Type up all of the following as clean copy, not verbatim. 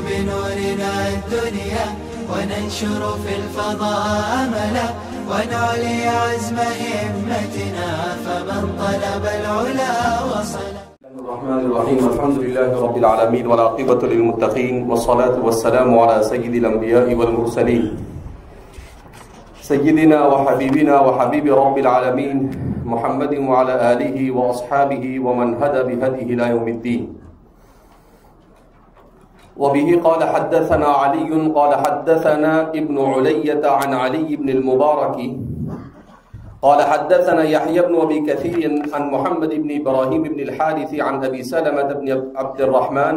بنورنا الدنيا وننشر في الفضاء أملا ونعلي عزم همتنا فمن طلب العلا وصل. الرحمن الرحيم. الحمد لله رب العالمين والعاقبة للمتقين والصلاة والسلام على سيد الأنبياء والمرسلين سيدنا وحبيبنا وحبيب رب العالمين محمد وعلى آله وأصحابه ومن هدى بهديه إلى يوم الدين. وبه قال حدثنا علي قال حدثنا ابن علية عن علي بن المبارك قال حدثنا يحيى بن أبي كثير عن محمد بن إبراهيم بن الحارث عن أبي سلمة بن عبد الرحمن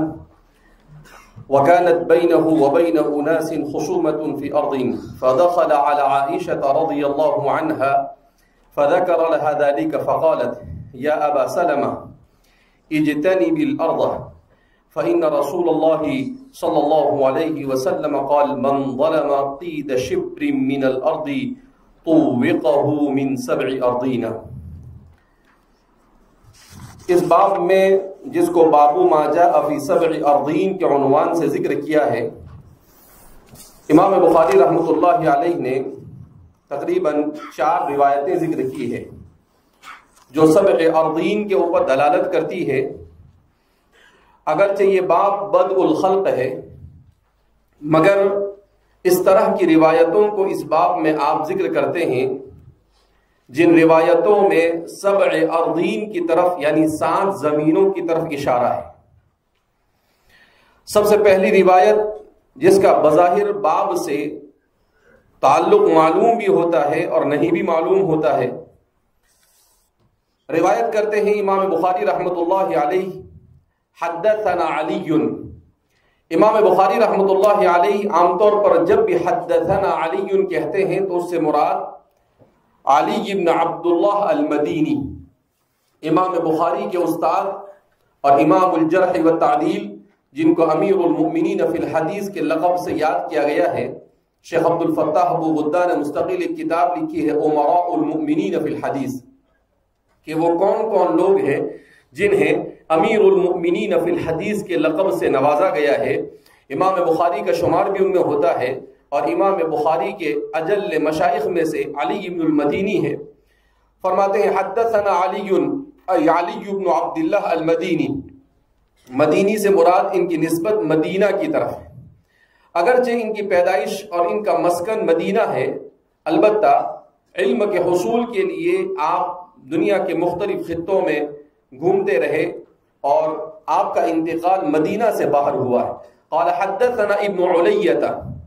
وكانت بينه وبين أناس خصومة في أرض فدخل على عائشة رضي الله عنها فذكر لها ذلك فقالت يا أبا سلمة اجتنب الأرض فإن رسول الله صلى الله عليه وسلم قال من ظلم قيد شبر من الأرض طوقه من 7 أرضين. اس باب میں جس کو بابو ما جاء فی 7 أرضین کے عنوان سے ذکر کیا ہے، امام بخاری رحمۃ اللہ علیہ نے تقریباً 4 روایتیں ذکر کی ہے جو 7 أرضین کے اوپر دلالت کرتی ہے. اگرچہ یہ باب بدء الخلق ہے، مگر اس طرح کی روایتوں کو اس باب میں آپ ذکر کرتے ہیں جن روایتوں میں 7 أرضین کی طرف یعنی 7 زمینوں کی طرف اشارہ ہے. سب سے پہلی روایت جس کا بظاہر باب سے تعلق معلوم بھی ہوتا ہے اور نہیں بھی معلوم ہوتا ہے، روایت کرتے ہیں امام بخاری رحمۃ اللہ علیہ حدثنا علی. امام بخاری رحمۃ اللہ علیہ عام طور پر جب بھی حدثنا علی کہتے ہیں تو اس سے مراد علی بن عبداللہ المدینی، امام بخاری کے استاد اور امام الجرح والتعدیل، جن کو امیر المؤمنین فی الحدیث کے لقب سے یاد کیا گیا ہے. شیخ عبد الفتاح ابو غدہ نے مستقل ایک کتاب لکھی ہے امراء المؤمنین فی الحدیث، کہ وہ کون کون لوگ ہیں جنہیں امیر المؤمنین فی الحدیث کے لقب سے نوازا گیا ہے. امام بخاری کا شمار بھی ان میں ہوتا ہے اور امام بخاری کے اجل مشائخ میں سے علی بن المدینی ہے. فرماتے ہیں حدثنا علی بن عبداللہ المدینی. مدینی سے مراد ان کی نسبت مدینہ کی طرف ہے، اگرچہ ان کی پیدائش اور ان کا مسکن مدینہ ہے، البتہ علم کے حصول کے لیے آپ دنیا کے مختلف خطوں میں گھومتے رہے اور آپ کا انتقال مدینہ سے باہر ہوا ہے. قال حدثنا ابن علیہ،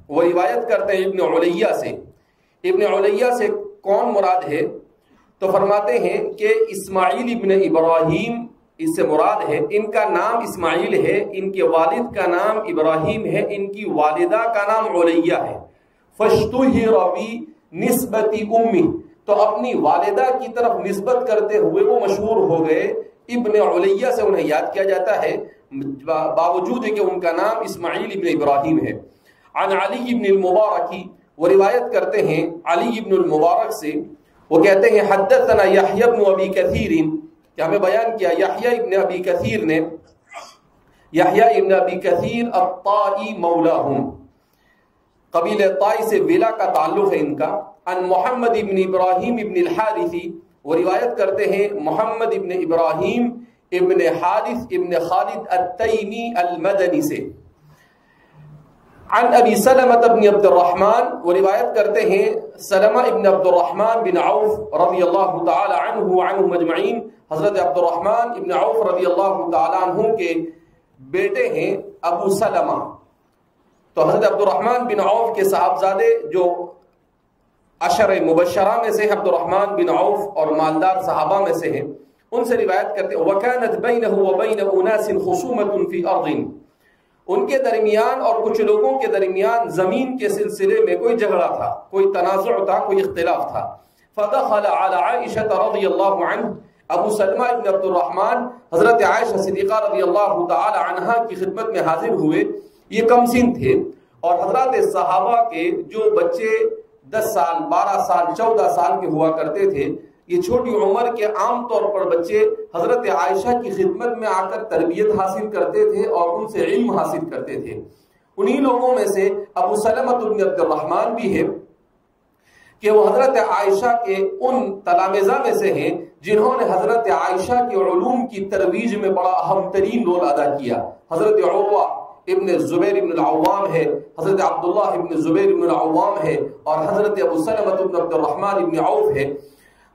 وہ روایت کرتے ہیں ابن علیہ سے. ابن علیہ سے کون مراد ہے؟ تو فرماتے ہیں کہ اسماعیل ابن ابراہیم اس سے مراد ہے. ان کا نام اسماعیل ہے، ان کے والد کا نام ابراہیم ہے، ان کی والدہ کا نام علیہ ہے. فاشتہر بنسبت امہ، تو اپنی والدہ کی طرف نسبت کرتے ہوئے وہ مشہور ہو گئے. ابن علیہ سے انہیں یاد کیا جاتا ہے باوجود کہ ان کا نام اسماعیل ابن ابراہیم ہے. عن علی ابن المبارک، وہ روایت کرتے ہیں علی ابن المبارک سے، وہ کہتے ہیں حدثنا یحیی ابن ابی کثیر، کہ ہمیں بیان کیا یحیی ابن ابی کثیر نے. یحیی ابن ابی کثیر الطائی مولاہم، قبیلہ طائی سے ولا کا تعلق ہے ان کا. عن محمد ابن ابراہیم ابن الحارثی، وہ روایت کرتے ہیں محمد ابن ابراہیم ابن حارث ابن خالد التیمی المدنی سے. عن ابی سلمہ بن عبد الرحمن، وہ روایت کرتے ہیں سلمہ ابن عبد الرحمن بن عوف رضی اللہ تعالی عنہ وعنہم اجمعین. حضرت عبد الرحمن ابن عوف رضی اللہ تعالی عنہ کے بیٹے ہیں ابو سلمہ. تو حضرت عبد الرحمن بن عوف کے صاحبزادے جو عشر مبشرہ میں سے عبد الرحمن بن عوف اور مالدار صحابہ میں سے ہیں، ان سے روایت کرتے ہیں وَكَانَتْ بَيْنَهُ وَبَيْنَ أُنَاسٍ خُصُومَةٌ فِي أَرْضٍ، ان کے درمیان اور کچھ لوگوں کے درمیان زمین کے سلسلے میں کوئی جھگڑا تھا، کوئی تنازع تھا، کوئی اختلاف تھا. فَدَخَلَ عَلَى عَائِشَةَ رَضِيَ اللَّهُ عَنْهُ، ابو سلمہ ابن عبد الرحمن حضرت عائشہ صدیقہ رضی اللہ تعالی عنہا کی خدمت میں حاضر ہوئے. یہ کم سن تھے اور حضرات صحابہ کے جو بچے 10 سال 12 سال 14 سال کے ہوا کرتے تھے، یہ چھوٹی عمر کے عام طور پر بچے حضرت عائشہ کی خدمت میں آ کر تربیت حاصل کرتے تھے اور ان سے علم حاصل کرتے تھے. انہی لوگوں میں سے ابو سلمہ بن عبد الرحمن بھی ہے کہ وہ حضرت عائشہ کے ان تلامذہ میں سے ہیں جنہوں نے حضرت عائشہ کے علوم کی ترویج میں بڑا اہم ترین رول ادا کیا. حضرت عروہ ابن زبیر ابن العوام ہے، حضرت عبداللہ ابن زبیر ابن العوام ہے، اور حضرت ابو سلمہ ابن عبد الرحمن ابن عوف ہے.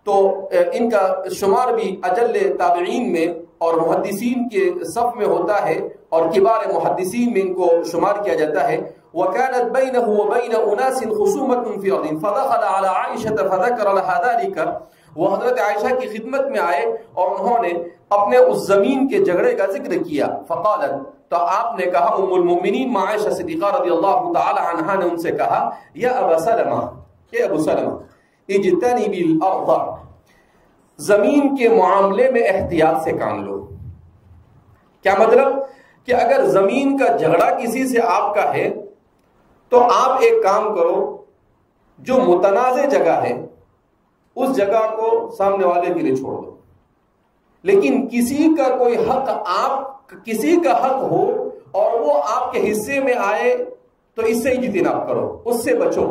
تو ان کا شمار بھی اجل تابعین میں اور محدثین کے صف میں ہوتا ہے، اور کبار محدثین میں ان کو شمار کیا جاتا ہے. وَكَانَتْ بَيْنَهُ وَبَيْنَ أُنَاسٍ خُصُومَةٌ فِي أَرْضٍ فَدَخَلَ عَلَى عَائِشَةَ فَذَكَرَ لَهَا ذَلِكَ. وہ حضرت عائشہ کی خدمت میں آئے اور انہوں نے اپنے اس زمین کے جھگڑے کا ذکر کیا. فقالت، تو آپ نے کہا، ام المؤمنین عائشہ صدیقہ رضی اللہ تعالی عنہا نے ان سے کہا، یا ابا سلمہ، اے ابو سلمہ، اجتنب الارض، زمین کے معاملے میں احتیاط سے کام لو. کیا مطلب؟ کہ اگر زمین کا جھگڑا کسی سے آپ کا ہے تو آپ ایک کام کرو، جو متنازع جگہ ہے اس جگہ کو سامنے والے کے لیے چھوڑ دو. لیکن کسی کا کوئی حق، آپ کسی کا حق ہو اور وہ آپ کے حصے میں آئے تو اس سے اجتناب کرو، اس سے بچو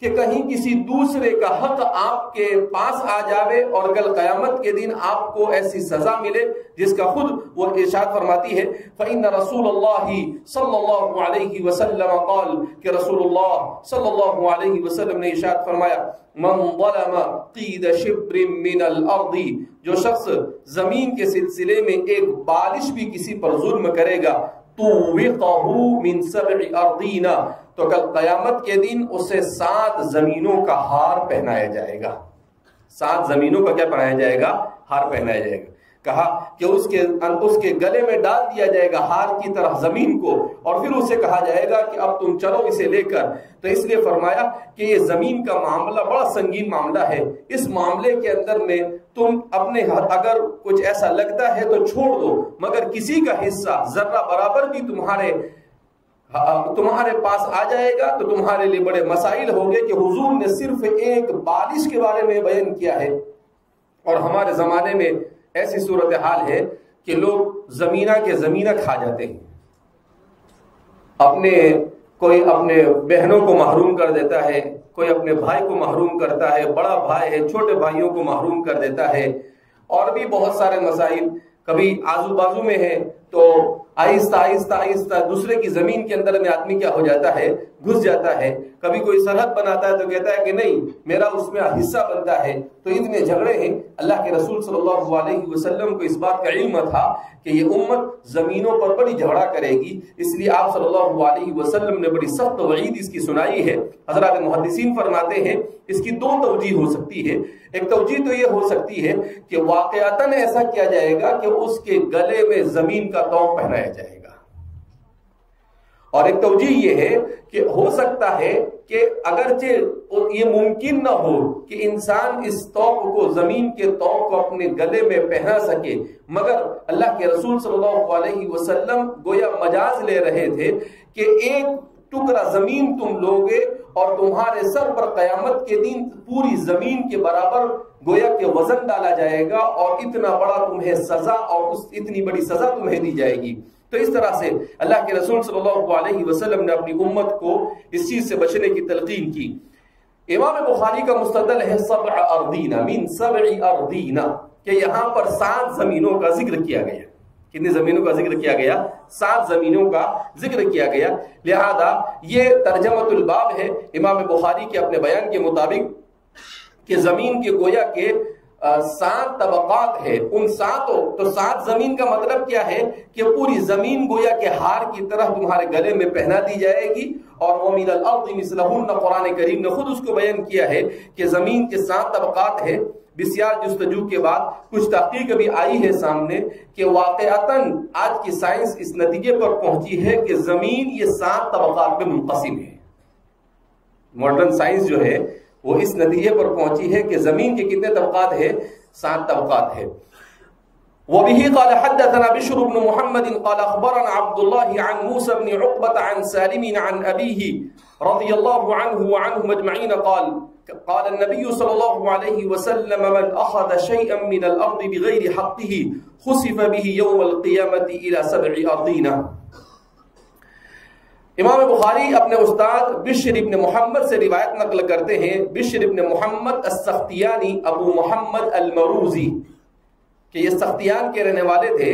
کہ کہیں کسی دوسرے کا حق آپ کے پاس آ جاوے اور کل قیامت کے دن آپ کو ایسی سزا ملے جس کا خود وہ ارشاد فرماتی ہے فَإِنَّ رَسُولَ اللَّهِ صلی اللہ علیہ وسلم قال، کہ رسول اللہ صلی اللہ علیہ وسلم نے ارشاد فرمایا، من ظلم قید شبر من الارض، جو شخص زمین کے سلسلے میں ایک بالش بھی کسی پر ظلم کرے گا، طُوِّقَهُ مِن سَبْعِ أَرْضِينَ، تو کل قیامت کے دن اسے 7 زمینوں کا ہار پہنایا جائے گا. 7 زمینوں کا کیا پہنایا جائے گا؟ ہار پہنایا جائے گا. کہا کہ اس کے گلے میں ڈال دیا جائے گا ہار کی طرح زمین کو، اور پھر اسے کہا جائے گا کہ اب تم چلو اسے لے کر. تو اس لیے فرمایا کہ یہ زمین کا معاملہ بڑا سنگین معاملہ ہے. اس معاملے کے اندر میں تم اپنے اگر کچھ ایسا لگتا ہے تو چھوڑ دو، مگر کسی کا حصہ ذرہ برابر بھی تمہارے پاس آ جائے گا تو تمہارے لیے بڑے مسائل ہوں گے. کہ حضور نے صرف ایک بالش کے بارے میں بیان کیا ہے، اور ہمارے زمانے میں ایسی صورتحال ہے کہ لوگ زمینہ کے زمینہ کھا جاتے ہیں. کوئی اپنے بہنوں کو محروم کر دیتا ہے، کوئی اپنے بھائی کو محروم کرتا ہے، بڑا بھائی ہے چھوٹے بھائیوں کو محروم کر دیتا ہے، اور بھی بہت سارے مسائل. کبھی آزو بازو میں ہے تو آہستہ آہستہ آہستہ دوسرے کی زمین کے اندر میں آدمی کیا ہو جاتا ہے؟ گھس جاتا ہے. کبھی کوئی سرحد بناتا ہے تو کہتا ہے کہ نہیں میرا اس میں حصہ بنتا ہے. تو اتنے جھگڑے ہیں. اللہ کے رسول صلی اللہ علیہ وسلم کو اس بات کا علم تھا کہ یہ امت زمینوں پر بڑی جھگڑا کرے گی، اس لیے آپ صلی اللہ علیہ وسلم نے بڑی سخت وعید اس کی سنائی ہے. حضرات محدثین فرماتے ہیں اس کی 2 توجیہ ہو سکتی ہے. ایک توجیہ تو یہ ہو سکتی ہے کہ واقعتاً ایسا کیا جائے گا کہ اس کے گلے میں زمین کا توق پہنایا جائے گا، اور ایک توجیہ یہ ہے کہ ہو سکتا ہے کہ اگرچہ یہ ممکن نہ ہو کہ انسان اس توق کو، زمین کے توق کو اپنے گلے میں پہنا سکے، مگر اللہ کے رسول صلی اللہ علیہ وسلم گویا مجاز لے رہے تھے کہ ایک ٹکڑا زمین تم لوگے اور تمہارے سر پر قیامت کے دن پوری زمین کے برابر گویا کہ وزن ڈالا جائے گا، اور اتنا بڑا تمہیں سزا اور اتنی بڑی سزا تمہیں دی جائے گی. تو اس طرح سے اللہ کے رسول صلی اللہ علیہ وسلم نے اپنی امت کو اس چیز سے بچنے کی تلقین کی. امام بخاری کا مستدل ہے 7 اردین من 7 اردین، کہ یہاں پر 7 زمینوں کا ذکر کیا گیا. کتنی زمینوں کا ذکر کیا گیا؟ 7 زمینوں کا ذکر کیا گیا. لہذا یہ ترجمۃ الباب ہے امام بخاری کے اپنے بیان کے مطابق کہ زمین کے گویا کے 7 طبقات ہے. ان 7 زمین کا مطلب کیا ہے کہ پوری زمین گویا کے ہار کی طرح تمہارے گلے میں پہنا دی جائے گی. اور وَمِنَ الْأَرْضِ مِثْلَهُنَّ قرآن کریم نے خود اس کو بیان کیا ہے کہ زمین کے 7 طبقات ہے. بسیار جستجو کے بعد کچھ تحقیق بھی آئی ہے سامنے کہ واقعتاً آج کی سائنس اس نتیجے پر پہنچی ہے کہ زمین یہ 7 طبقات میں منقسم ہے. ماڈرن سائنس جو ہے وہ اس نتیجے پر پہنچی ہے کہ زمین کے کتنے طبقات ہیں؟ 7 طبقات ہیں. وبه قال حدثنا بشر بن محمد قال اخبرنا عبد الله عن موسى بن عقبة عن سالم عن أبيه رضي الله عنه وعنهم أجمعين قال النبي صلى الله عليه وسلم من أخذ شيئا من الأرض بغير حقه خسف به يوم القيامة إلى 7 أرضين. امام بخاری اپنے استاد بشر ابن محمد سے روایت نقل کرتے ہیں، بشر ابن محمد السختیانی ابو محمد المروزی، کہ یہ سختیان کے رہنے والے تھے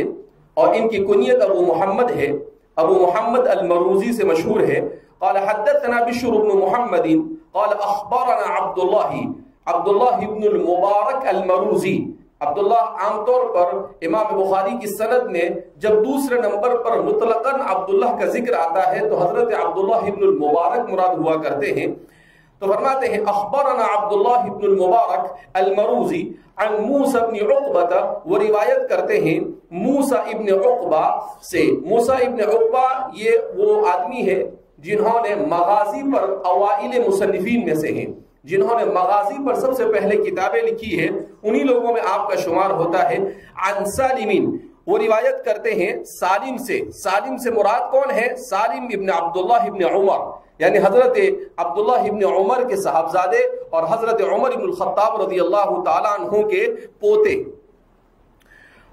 اور ان کی کنیت ابو محمد ہے، ابو محمد المروزی سے مشہور ہے۔ قال حدثنا بشر بن محمد قال اخبرنا عبداللہ ابن المبارک المروزی۔ عبداللہ عام طور پر امام بخاری کی سند میں جب دوسرے نمبر پر مطلقاً عبداللہ کا ذکر آتا ہے تو حضرت عبداللہ ابن المبارک مراد ہوا کرتے ہیں۔ تو فرماتے ہیں اخبرنا عبداللہ ابن المبارک المروزی عن موسیٰ ابن عقبہ، وہ روایت کرتے ہیں موسیٰ ابن عقبہ سے۔ موسیٰ ابن عقبہ یہ وہ آدمی ہے جنہوں نے مغازی پر اوائل مصنفین میں سے ہیں، جنہوں نے مغازی پر سب سے پہلے کتابیں لکھی ہے، انہی لوگوں میں آپ کا شمار ہوتا ہے۔ عن سالم، وہ روایت کرتے ہیں سالم سے۔ سالم سے مراد کون ہے؟ سالم ابن عبداللہ ابن عمر، یعنی حضرت عبداللہ ابن عمر کے صاحبزادے اور حضرت عمر ابن الخطاب رضی اللہ تعالیٰ عنہ کے پوتے۔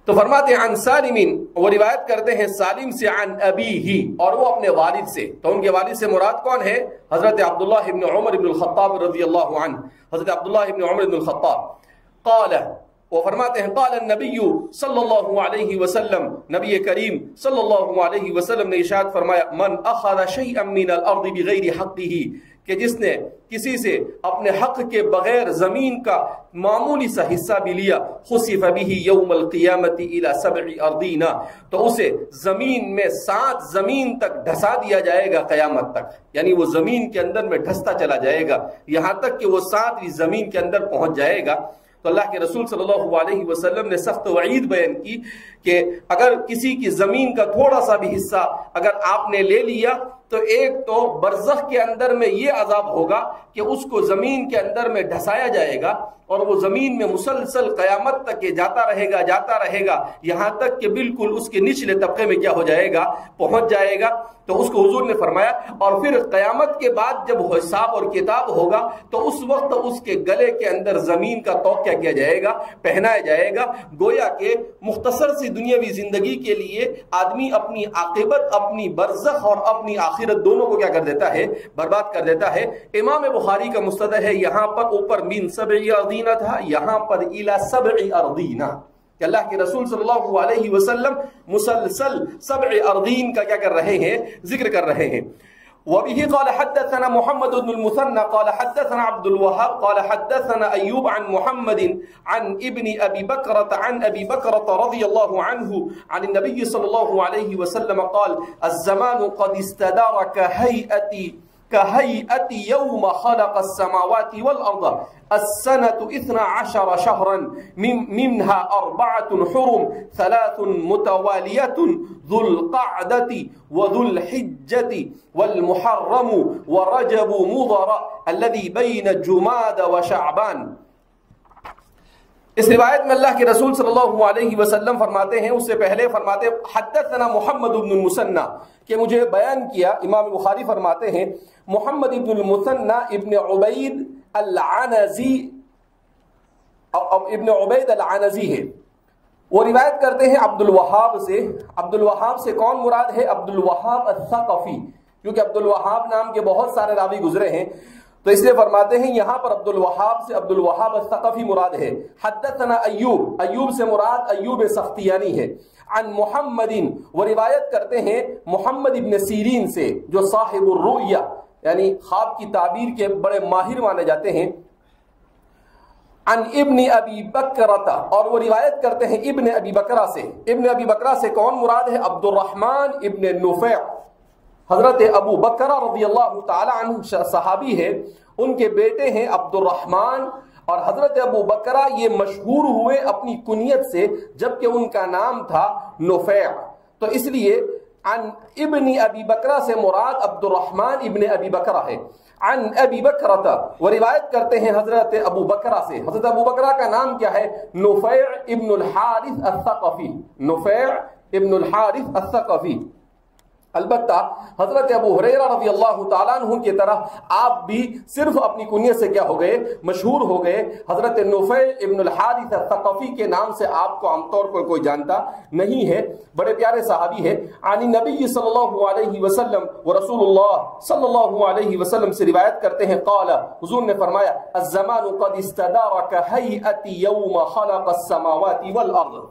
تو فرماتے ہیں عن سالم، وہ روایت کرتے ہیں سالم سے عن ابیہ، اور وہ اپنے والد سے۔ تو ان کے والد سے مراد کون ہے؟ حضرت عبداللہ ابن عمر ابن الخطاب رضی اللہ عنہ، حضرت عبداللہ ابن عمر ابن الخطاب۔ قال، وہ فرماتے ہیں قال النبی صلی اللہ علیہ وسلم، نبی کریم صلی اللہ علیہ وسلم نے ارشاد فرمایا من اخذ شیئا من الارض بغیر حقہ، کہ جس نے کسی سے اپنے حق کے بغیر زمین کا معمولی سا حصہ بھی لیا، خسف به یوم القیامت الى 7 اراضین، تو اسے زمین میں 7 زمین تک ڈھسا دیا جائے گا قیامت تک، یعنی وہ زمین کے اندر میں ڈھستا چلا جائے گا یہاں تک کہ وہ 7ویں زمین کے اندر پہنچ جائے گا۔ تو اللہ کے رسول صلی اللہ علیہ وسلم نے سخت وعید بیان کی کہ اگر کسی کی زمین کا تھوڑا سا بھی حصہ اگر آپ نے لے لیا تو ایک تو برزخ کے اندر میں یہ عذاب ہوگا کہ اس کو زمین کے اندر میں ڈھسایا جائے گا اور وہ زمین میں مسلسل قیامت تک یہ جاتا رہے گا یہاں تک کہ بالکل اس کے نچلے طبقے میں کیا ہو جائے گا، پہنچ جائے گا۔ تو اس کو حضور نے فرمایا اور پھر قیامت کے بعد جب حساب اور کتاب ہوگا تو اس وقت اس کے گلے کے اندر زمین کا توقع کیا جائے گا، پہنایا جائے گا۔ گویا کہ مختصر سی دنیاوی زندگی کے لیے آدمی اپنی عاقبت، اپنی برزخ اور اپنی آخرت دونوں کو کیا کر دیتا ہے، برباد کر دیتا ہے۔ امام بخاری کا مستدل ہے، یہاں پر اوپر من 7 اراضین تھا، یہاں پر الی 7 اراضین، کہ اللہ کے رسول صلی اللہ علیہ وسلم مسلسل 7 اراضین کا کیا کر رہے ہیں، ذکر کر رہے ہیں۔ وبه قال حدثنا محمد بن المثنى قال حدثنا عبد الوهاب قال حدثنا أيوب عن محمد عن ابن أبي بكرة عن أبي بكرة رضي الله عنه عن النبي صلى الله عليه وسلم قال الزمان قد استدار كهيئة يوم خلق السماوات والأرض السنة 12 شهرا منها 4 حرم 3 متوالية ذو القعدة وذو الحجة والمحرم ورجب مضر الذي بين جماد وشعبان۔ اس روایت میں اللہ کے رسول صلی اللہ علیہ وسلم فرماتے ہیں، اس سے پہلے فرماتے حدثنا محمد بن المثنى، کہ مجھے بیان کیا، امام بخاری فرماتے ہیں محمد بن المثنى ابن عبید العنزی ہے، وہ روایت کرتے ہیں عبد الوہاب سے۔ عبد الوہاب سے کون مراد ہے؟ عبد الوہاب الثقفی، کیونکہ عبد الوہاب نام کے بہت سارے راوی گزرے ہیں تو اس لیے فرماتے ہیں یہاں پر عبد الوہاب سے عبد الوہاب الثقفی مراد ہے۔ حدثنا ایوب، ایوب سے مراد ایوب سختیانی ہے۔ عن محمد، وہ روایت کرتے ہیں محمد ابن سیرین سے جو صاحب الرؤیا یعنی خواب کی تعبیر کے بڑے ماہر مانے جاتے ہیں۔ عن ابن ابی بکرہ، اور وہ روایت کرتے ہیں ابن ابی بکرہ سے۔ ابن ابی بکرہ سے کون مراد ہے؟ عبد الرحمن ابن نفیع، حضرت ابو بکرہ رضی اللہ تعالی عنہ صحابی ہے، ان کے بیٹے ہیں عبد الرحمن، اور حضرت ابو بکرہ یہ مشہور ہوئے اپنی کنیت سے جبکہ ان کا نام تھا نفیع، تو اس لیے عن ابن ابی بکرہ سے مراد عبد الرحمن ابن ابی بکرہ ہے۔ عن ابی بکرہ، وہ روایت کرتے ہیں حضرت ابو بکرہ سے، حضرت ابو بکرہ کا نام کیا ہے؟ نفیع ابن الحارث الثقفی، نفیع ابن الحارث الثقفی۔ البتہ حضرت ابو ہریرہ رضی اللہ تعالیٰ عنہ کی طرح آپ بھی صرف اپنی کنیت سے کیا ہو گئے، مشہور ہو گئے. حضرت نفیع ابن الحارث الثقفی کے نام سے آپ کو عام طور پر کوئی جانتا نہیں ہے. بڑے پیارے صحابی ہیں. عن نبی صلی اللہ علیہ وسلم و رسول اللہ صلی اللہ علیہ وسلم سے روایت کرتے ہیں، قال، حضور نے فرمایا، الزمان قد استدار كهيئة يوم خلق السماوات والارض،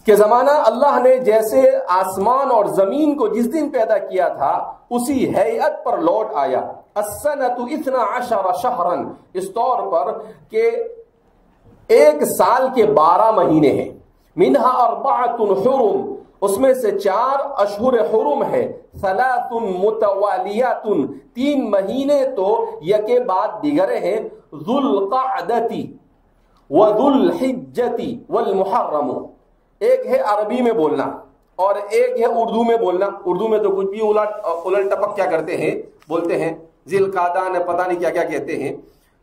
کہ زمانہ اللہ نے جیسے آسمان اور زمین کو جس دن پیدا کیا تھا اسی ہیئت پر لوٹ آیا. السنۃ 12 شہرا، اس طور پر کہ ایک سال کے 12 مہینے ہیں. منہا 4 حرم، اس میں سے 4 اشہر حرم ہے. 3 متوالیات، 3 مہینے تو یکے بعد دیگرے ہیں. ذو القعدۃ وذو الحجۃ والمحرم، ایک ہے عربی میں بولنا اور ایک ہے اردو میں بولنا. اردو میں تو کچھ بھی الٹ ٹپک کیا کرتے ہیں، بولتے ہیں. ذی القعدہ نے پتہ نہیں کیا کیا کہتے ہیں.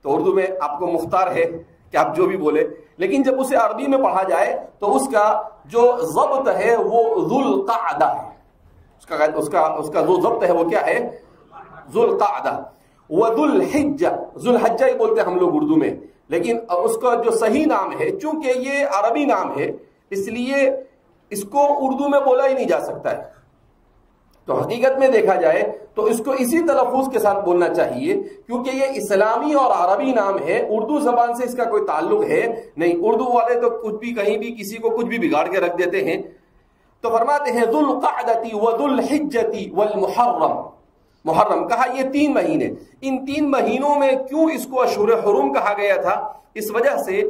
تو اردو میں آپ کو مختار ہے کہ آپ جو بھی بولے، لیکن جب اسے عربی میں پڑھا جائے تو اس کا جو ضبط ہے وہ ذو القعدہ ہے. اس کا جو ضبط ہے وہ کیا ہے، ذو القعدہ. وذو الحجہ، ذو الحجہ ہی بولتے ہیں ہم لوگ اردو میں، لیکن اس کا جو صحیح نام ہے، چونکہ یہ عربی نام ہے اس لیے اس کو اردو میں بولا ہی نہیں جا سکتا ہے. تو حقیقت میں دیکھا جائے تو اس کو اسی تلفظ کے ساتھ بولنا چاہیے، کیونکہ یہ اسلامی اور عربی نام ہے. اردو زبان سے اس کا کوئی تعلق ہے نہیں. اردو والے تو کچھ بھی کہیں بھی کسی کو کچھ بھی بگاڑ کے رکھ دیتے ہیں. تو فرماتے ہیں ذو القعدۃ وذو الحجۃ والمحرم. محرم کہا یہ 3 مہینے. ان 3 مہینوں میں کیوں اس کو اشہر حرم کہا گیا تھا؟ اس وجہ سے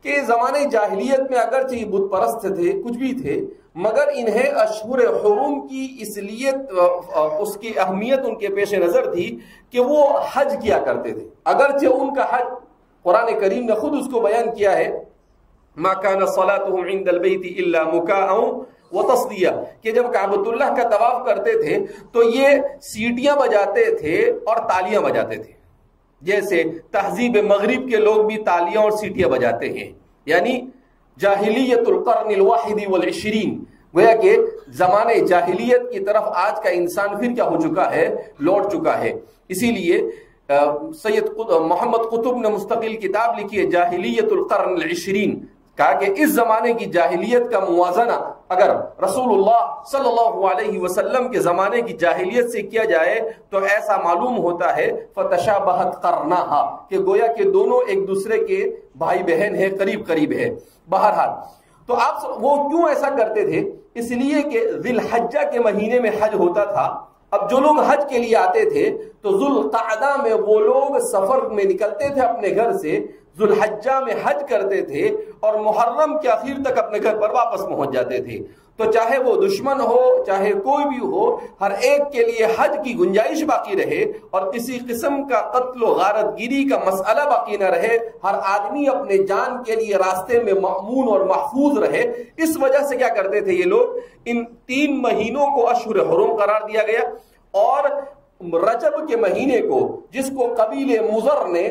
کہ زمانے جاہلیت میں اگرچہ یہ بت پرست تھے، کچھ بھی تھے، مگر انہیں اشہر حرم کی اس لیے اس کی اہمیت ان کے پیش نظر تھی کہ وہ حج کیا کرتے تھے. اگرچہ ان کا حج قرآن کریم نے خود اس کو بیان کیا ہے، ما كان صلاتهم عند البيت الا مكاء وتصدیہ، کہ جب کعبۃ اللہ کا طواف کرتے تھے تو یہ سیٹیاں بجاتے تھے اور تالیاں بجاتے تھے. جیسے تہذیب مغرب کے لوگ بھی تالیاں اور سیٹیاں بجاتے ہیں، یعنی جاہلیت القرن الواحد والعشرین، گویا کہ زمانے جاہلیت کی طرف آج کا انسان پھر کیا ہو چکا ہے، لوٹ چکا ہے. اسی لیے سید محمد قطب نے مستقل کتاب لکھی ہے جاہلیت القرن العشرین. کہا کہ اس زمانے کی جاہلیت کا موازنہ اگر رسول اللہ صلی اللہ علیہ وسلم کے زمانے کی جاہلیت سے کیا جائے تو ایسا معلوم ہوتا ہے فتشابہت قرناہا، کہ گویا کہ دونوں ایک دوسرے کے بھائی بہن ہیں، قریب قریب ہے. بہرحال تو آپ وہ کیوں ایسا کرتے تھے؟ اس لیے کہ ذی الحجہ کے مہینے میں حج ہوتا تھا. اب جو لوگ حج کے لیے آتے تھے تو ذو القعدہ میں وہ لوگ سفر میں نکلتے تھے اپنے گھر سے، ذو الحجہ میں حج کرتے تھے اور محرم کے اخیر تک اپنے گھر پر واپس پہنچ جاتے تھے. تو چاہے وہ دشمن ہو چاہے کوئی بھی ہو، ہر ایک کے لیے حج کی گنجائش باقی رہے اور کسی قسم کا قتل و غارت گیری کا مسئلہ باقی نہ رہے. ہر آدمی اپنے جان کے لیے راستے میں مأمون اور محفوظ رہے. اس وجہ سے کیا کرتے تھے یہ لوگ، ان 3 مہینوں کو اشہر حرم قرار دیا گیا. اور رجب کے مہینے کو، جس کو قبیل مضر نے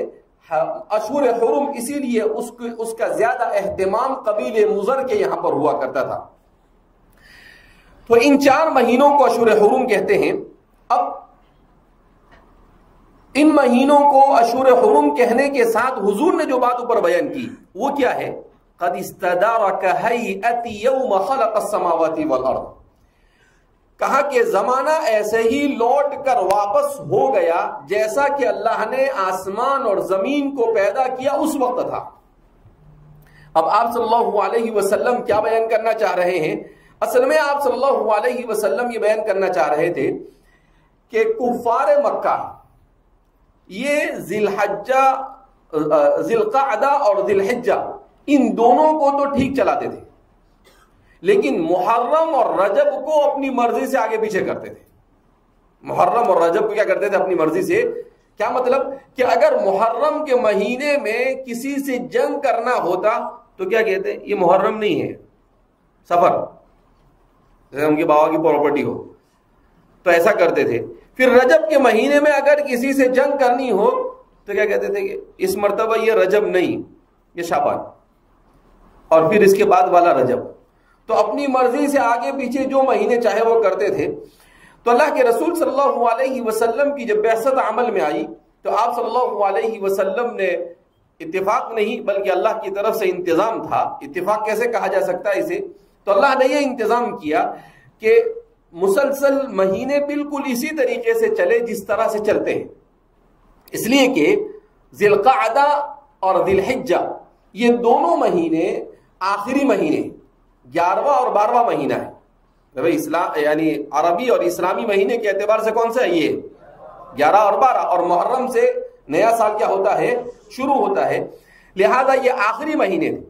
اشہر حرم، اسی لیے اس کا زیادہ اہتمام قبیل مضر کے یہاں پر ہوا کرتا تھا. تو ان 4 مہینوں کو اشہر حرم کہتے ہیں. اب ان مہینوں کو اشہر حرم کہنے کے ساتھ حضور نے جو بات اوپر بیان کی وہ کیا ہے؟ قد استدار كهيئة يوم خلق السماوات والارض. کہا کہ زمانہ ایسے ہی لوٹ کر واپس ہو گیا جیسا کہ اللہ نے آسمان اور زمین کو پیدا کیا اس وقت تھا. اب آپ صلی اللہ علیہ وسلم کیا بیان کرنا چاہ رہے ہیں؟ اصل میں آپ صلی اللہ علیہ وسلم یہ بیان کرنا چاہ رہے تھے کہ کفار مکہ یہ ذی القعدہ اور ذی الحجہ ان دونوں کو تو ٹھیک چلاتے تھے، لیکن محرم اور رجب کو اپنی مرضی سے آگے پیچھے کرتے تھے. محرم اور رجب کو کیا کرتے تھے؟ اپنی مرضی سے. کیا مطلب کہ اگر محرم کے مہینے میں کسی سے جنگ کرنا ہوتا تو کیا کہتے؟ یہ محرم نہیں ہے، سفر، جیسے ان کے بابا کی پراپرٹی ہو تو ایسا کرتے تھے. پھر رجب کے مہینے میں اگر کسی سے جنگ کرنی ہو تو کیا کہتے تھے کہ اس مرتبہ یہ رجب نہیں، یہ شعبان، اور پھر اس کے بعد والا رجب. تو اپنی مرضی سے آگے پیچھے جو مہینے چاہے وہ کرتے تھے. تو اللہ کے رسول صلی اللہ علیہ وسلم کی جب بعثت عمل میں آئی تو آپ صلی اللہ علیہ وسلم نے اتفاق نہیں بلکہ اللہ کی طرف سے انتظام تھا. اتفاق کیسے کہا جا سکتا ہے اسے؟ تو اللہ نے یہ انتظام کیا کہ مسلسل مہینے بالکل اسی طریقے سے چلے جس طرح سے چلتے ہیں. اس لیے کہ ذی القعدہ اور ذی الحجہ یہ دونوں مہینے آخری مہینے 11واں اور 12واں مہینہ ہے. اسلام یعنی عربی اور اسلامی مہینے کے اعتبار سے کون سا ہے؟ یہ 11 اور 12. اور محرم سے نیا سال کیا ہوتا ہے؟ شروع ہوتا ہے. لہذا یہ آخری مہینے تھے.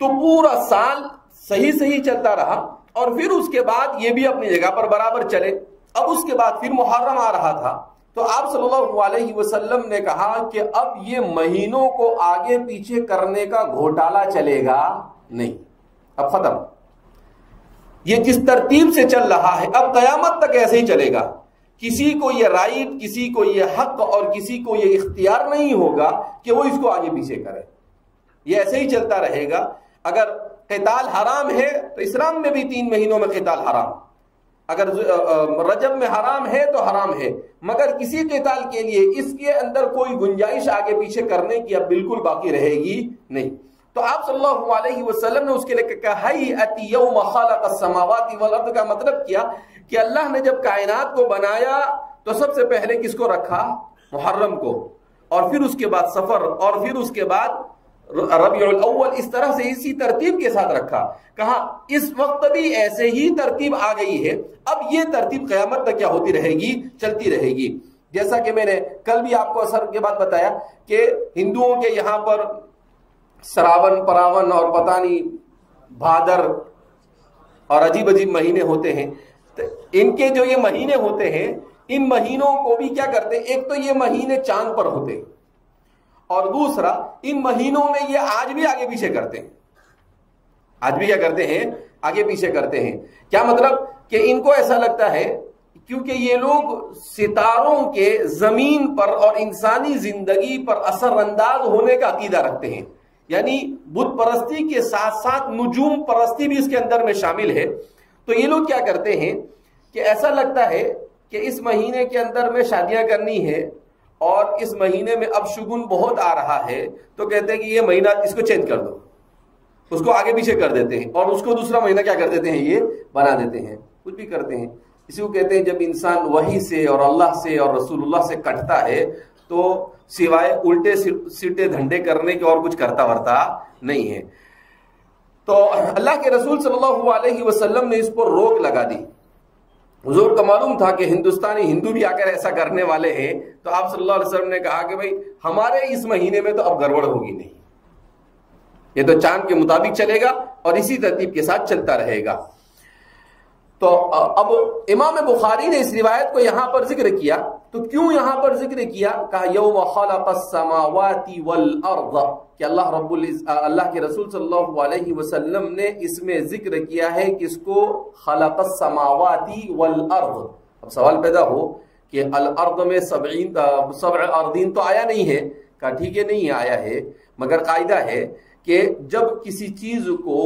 تو پورا سال صحیح چلتا رہا اور پھر اس کے بعد یہ بھی اپنی جگہ پر برابر چلے. اب اس کے بعد پھر محرم آ رہا تھا تو آپ صلی اللہ علیہ وسلم نے کہا کہ اب یہ مہینوں کو آگے پیچھے کرنے کا گھوٹالہ چلے گا نہیں، اب ختم. یہ جس ترتیب سے چل رہا ہے اب قیامت تک ایسے ہی چلے گا. کسی کو یہ رائٹ، کسی کو یہ حق اور کسی کو یہ اختیار نہیں ہوگا کہ وہ اس کو آگے پیچھے کرے. یہ ایسے ہی چلتا رہے گا. اگر قتال حرام ہے تو اسلام میں بھی 3 مہینوں میں قتال حرام. اگر رجب میں حرام ہے تو حرام ہے، مگر کسی قتال کے لیے اس کے اندر کوئی گنجائش آگے پیچھے کرنے کی اب بالکل باقی رہے گی نہیں. تو آپ صلی اللہ علیہ وسلم نے اس کے لیے کہا ہیئتی یوم خلق السماوات والارض کا مطلب کیا کہ اللہ نے جب کائنات کو بنایا تو سب سے پہلے کس کو رکھا؟ محرم کو، اور پھر اس کے بعد سفر، اور پھر اس کے بعد ربیع الاول. اس طرح سے اسی ترتیب کے ساتھ رکھا. کہا اس وقت بھی ایسے ہی ترتیب آ گئی ہے، اب یہ ترتیب قیامت تک کیا ہوتی رہے گی؟ چلتی رہے گی. جیسا کہ میں نے کل بھی آپ کو اثر کے بعد بتایا کہ ہندوؤں کے یہاں پر سراون، پراون اور پتہ نہیں بھادر اور عجیب مہینے ہوتے ہیں. ان کے جو یہ مہینے ہوتے ہیں ان مہینوں کو بھی کیا کرتے ہیں؟ ایک تو یہ مہینے چاند پر ہوتے ہیں اور دوسرا ان مہینوں میں یہ آج بھی آگے پیچھے کرتے ہیں. آج بھی کیا کرتے ہیں؟ آگے پیچھے کرتے ہیں. کیا مطلب؟ کہ ان کو ایسا لگتا ہے کیونکہ یہ لوگ ستاروں کے زمین پر اور انسانی زندگی پر اثر انداز ہونے کا عقیدہ رکھتے ہیں. یعنی بت پرستی کے ساتھ ساتھ نجوم پرستی بھی اس کے اندر میں شامل ہے. تو یہ لوگ کیا کرتے ہیں کہ ایسا لگتا ہے کہ اس مہینے کے اندر میں شادیاں کرنی ہے اور اس مہینے میں اب شگن بہت آ رہا ہے تو کہتے ہیں کہ یہ مہینہ اس کو چینج کر دو، اس کو آگے پیچھے کر دیتے ہیں اور اس کو دوسرا مہینہ کیا کر دیتے ہیں؟ یہ بنا دیتے ہیں. کچھ بھی کرتے ہیں. اسی کو کہتے ہیں جب انسان وحی سے اور اللہ سے اور رسول اللہ سے کٹتا ہے تو سوائے الٹے سیٹے دھنڈے کرنے کے اور کچھ کرتا ورتا نہیں ہے. تو اللہ کے رسول صلی اللہ علیہ وسلم نے اس پر روک لگا دی. حضور کا معلوم تھا کہ ہندوستانی ہندو بھی آ کر ایسا کرنے والے ہیں، تو آپ صلی اللہ علیہ وسلم نے کہا کہ بھائی ہمارے اس مہینے میں تو اب گڑبڑ ہوگی نہیں، یہ تو چاند کے مطابق چلے گا اور اسی ترتیب کے ساتھ چلتا رہے گا. تو اب امام بخاری نے اس روایت کو یہاں پر ذکر کیا. تو کیوں یہاں پر ذکر کیا؟ کہا یوم خلق السماوات والارض، کہ اللہ کے رسول صلی اللہ علیہ وسلم نے اس میں ذکر کیا ہے کہ اس کو خلق السماوات والارض. اب سوال پیدا ہو کہ الارض میں 7 اراضین تو آیا نہیں ہے. کہا ٹھیک ہے نہیں آیا ہے، مگر قاعدہ ہے کہ جب کسی چیز کو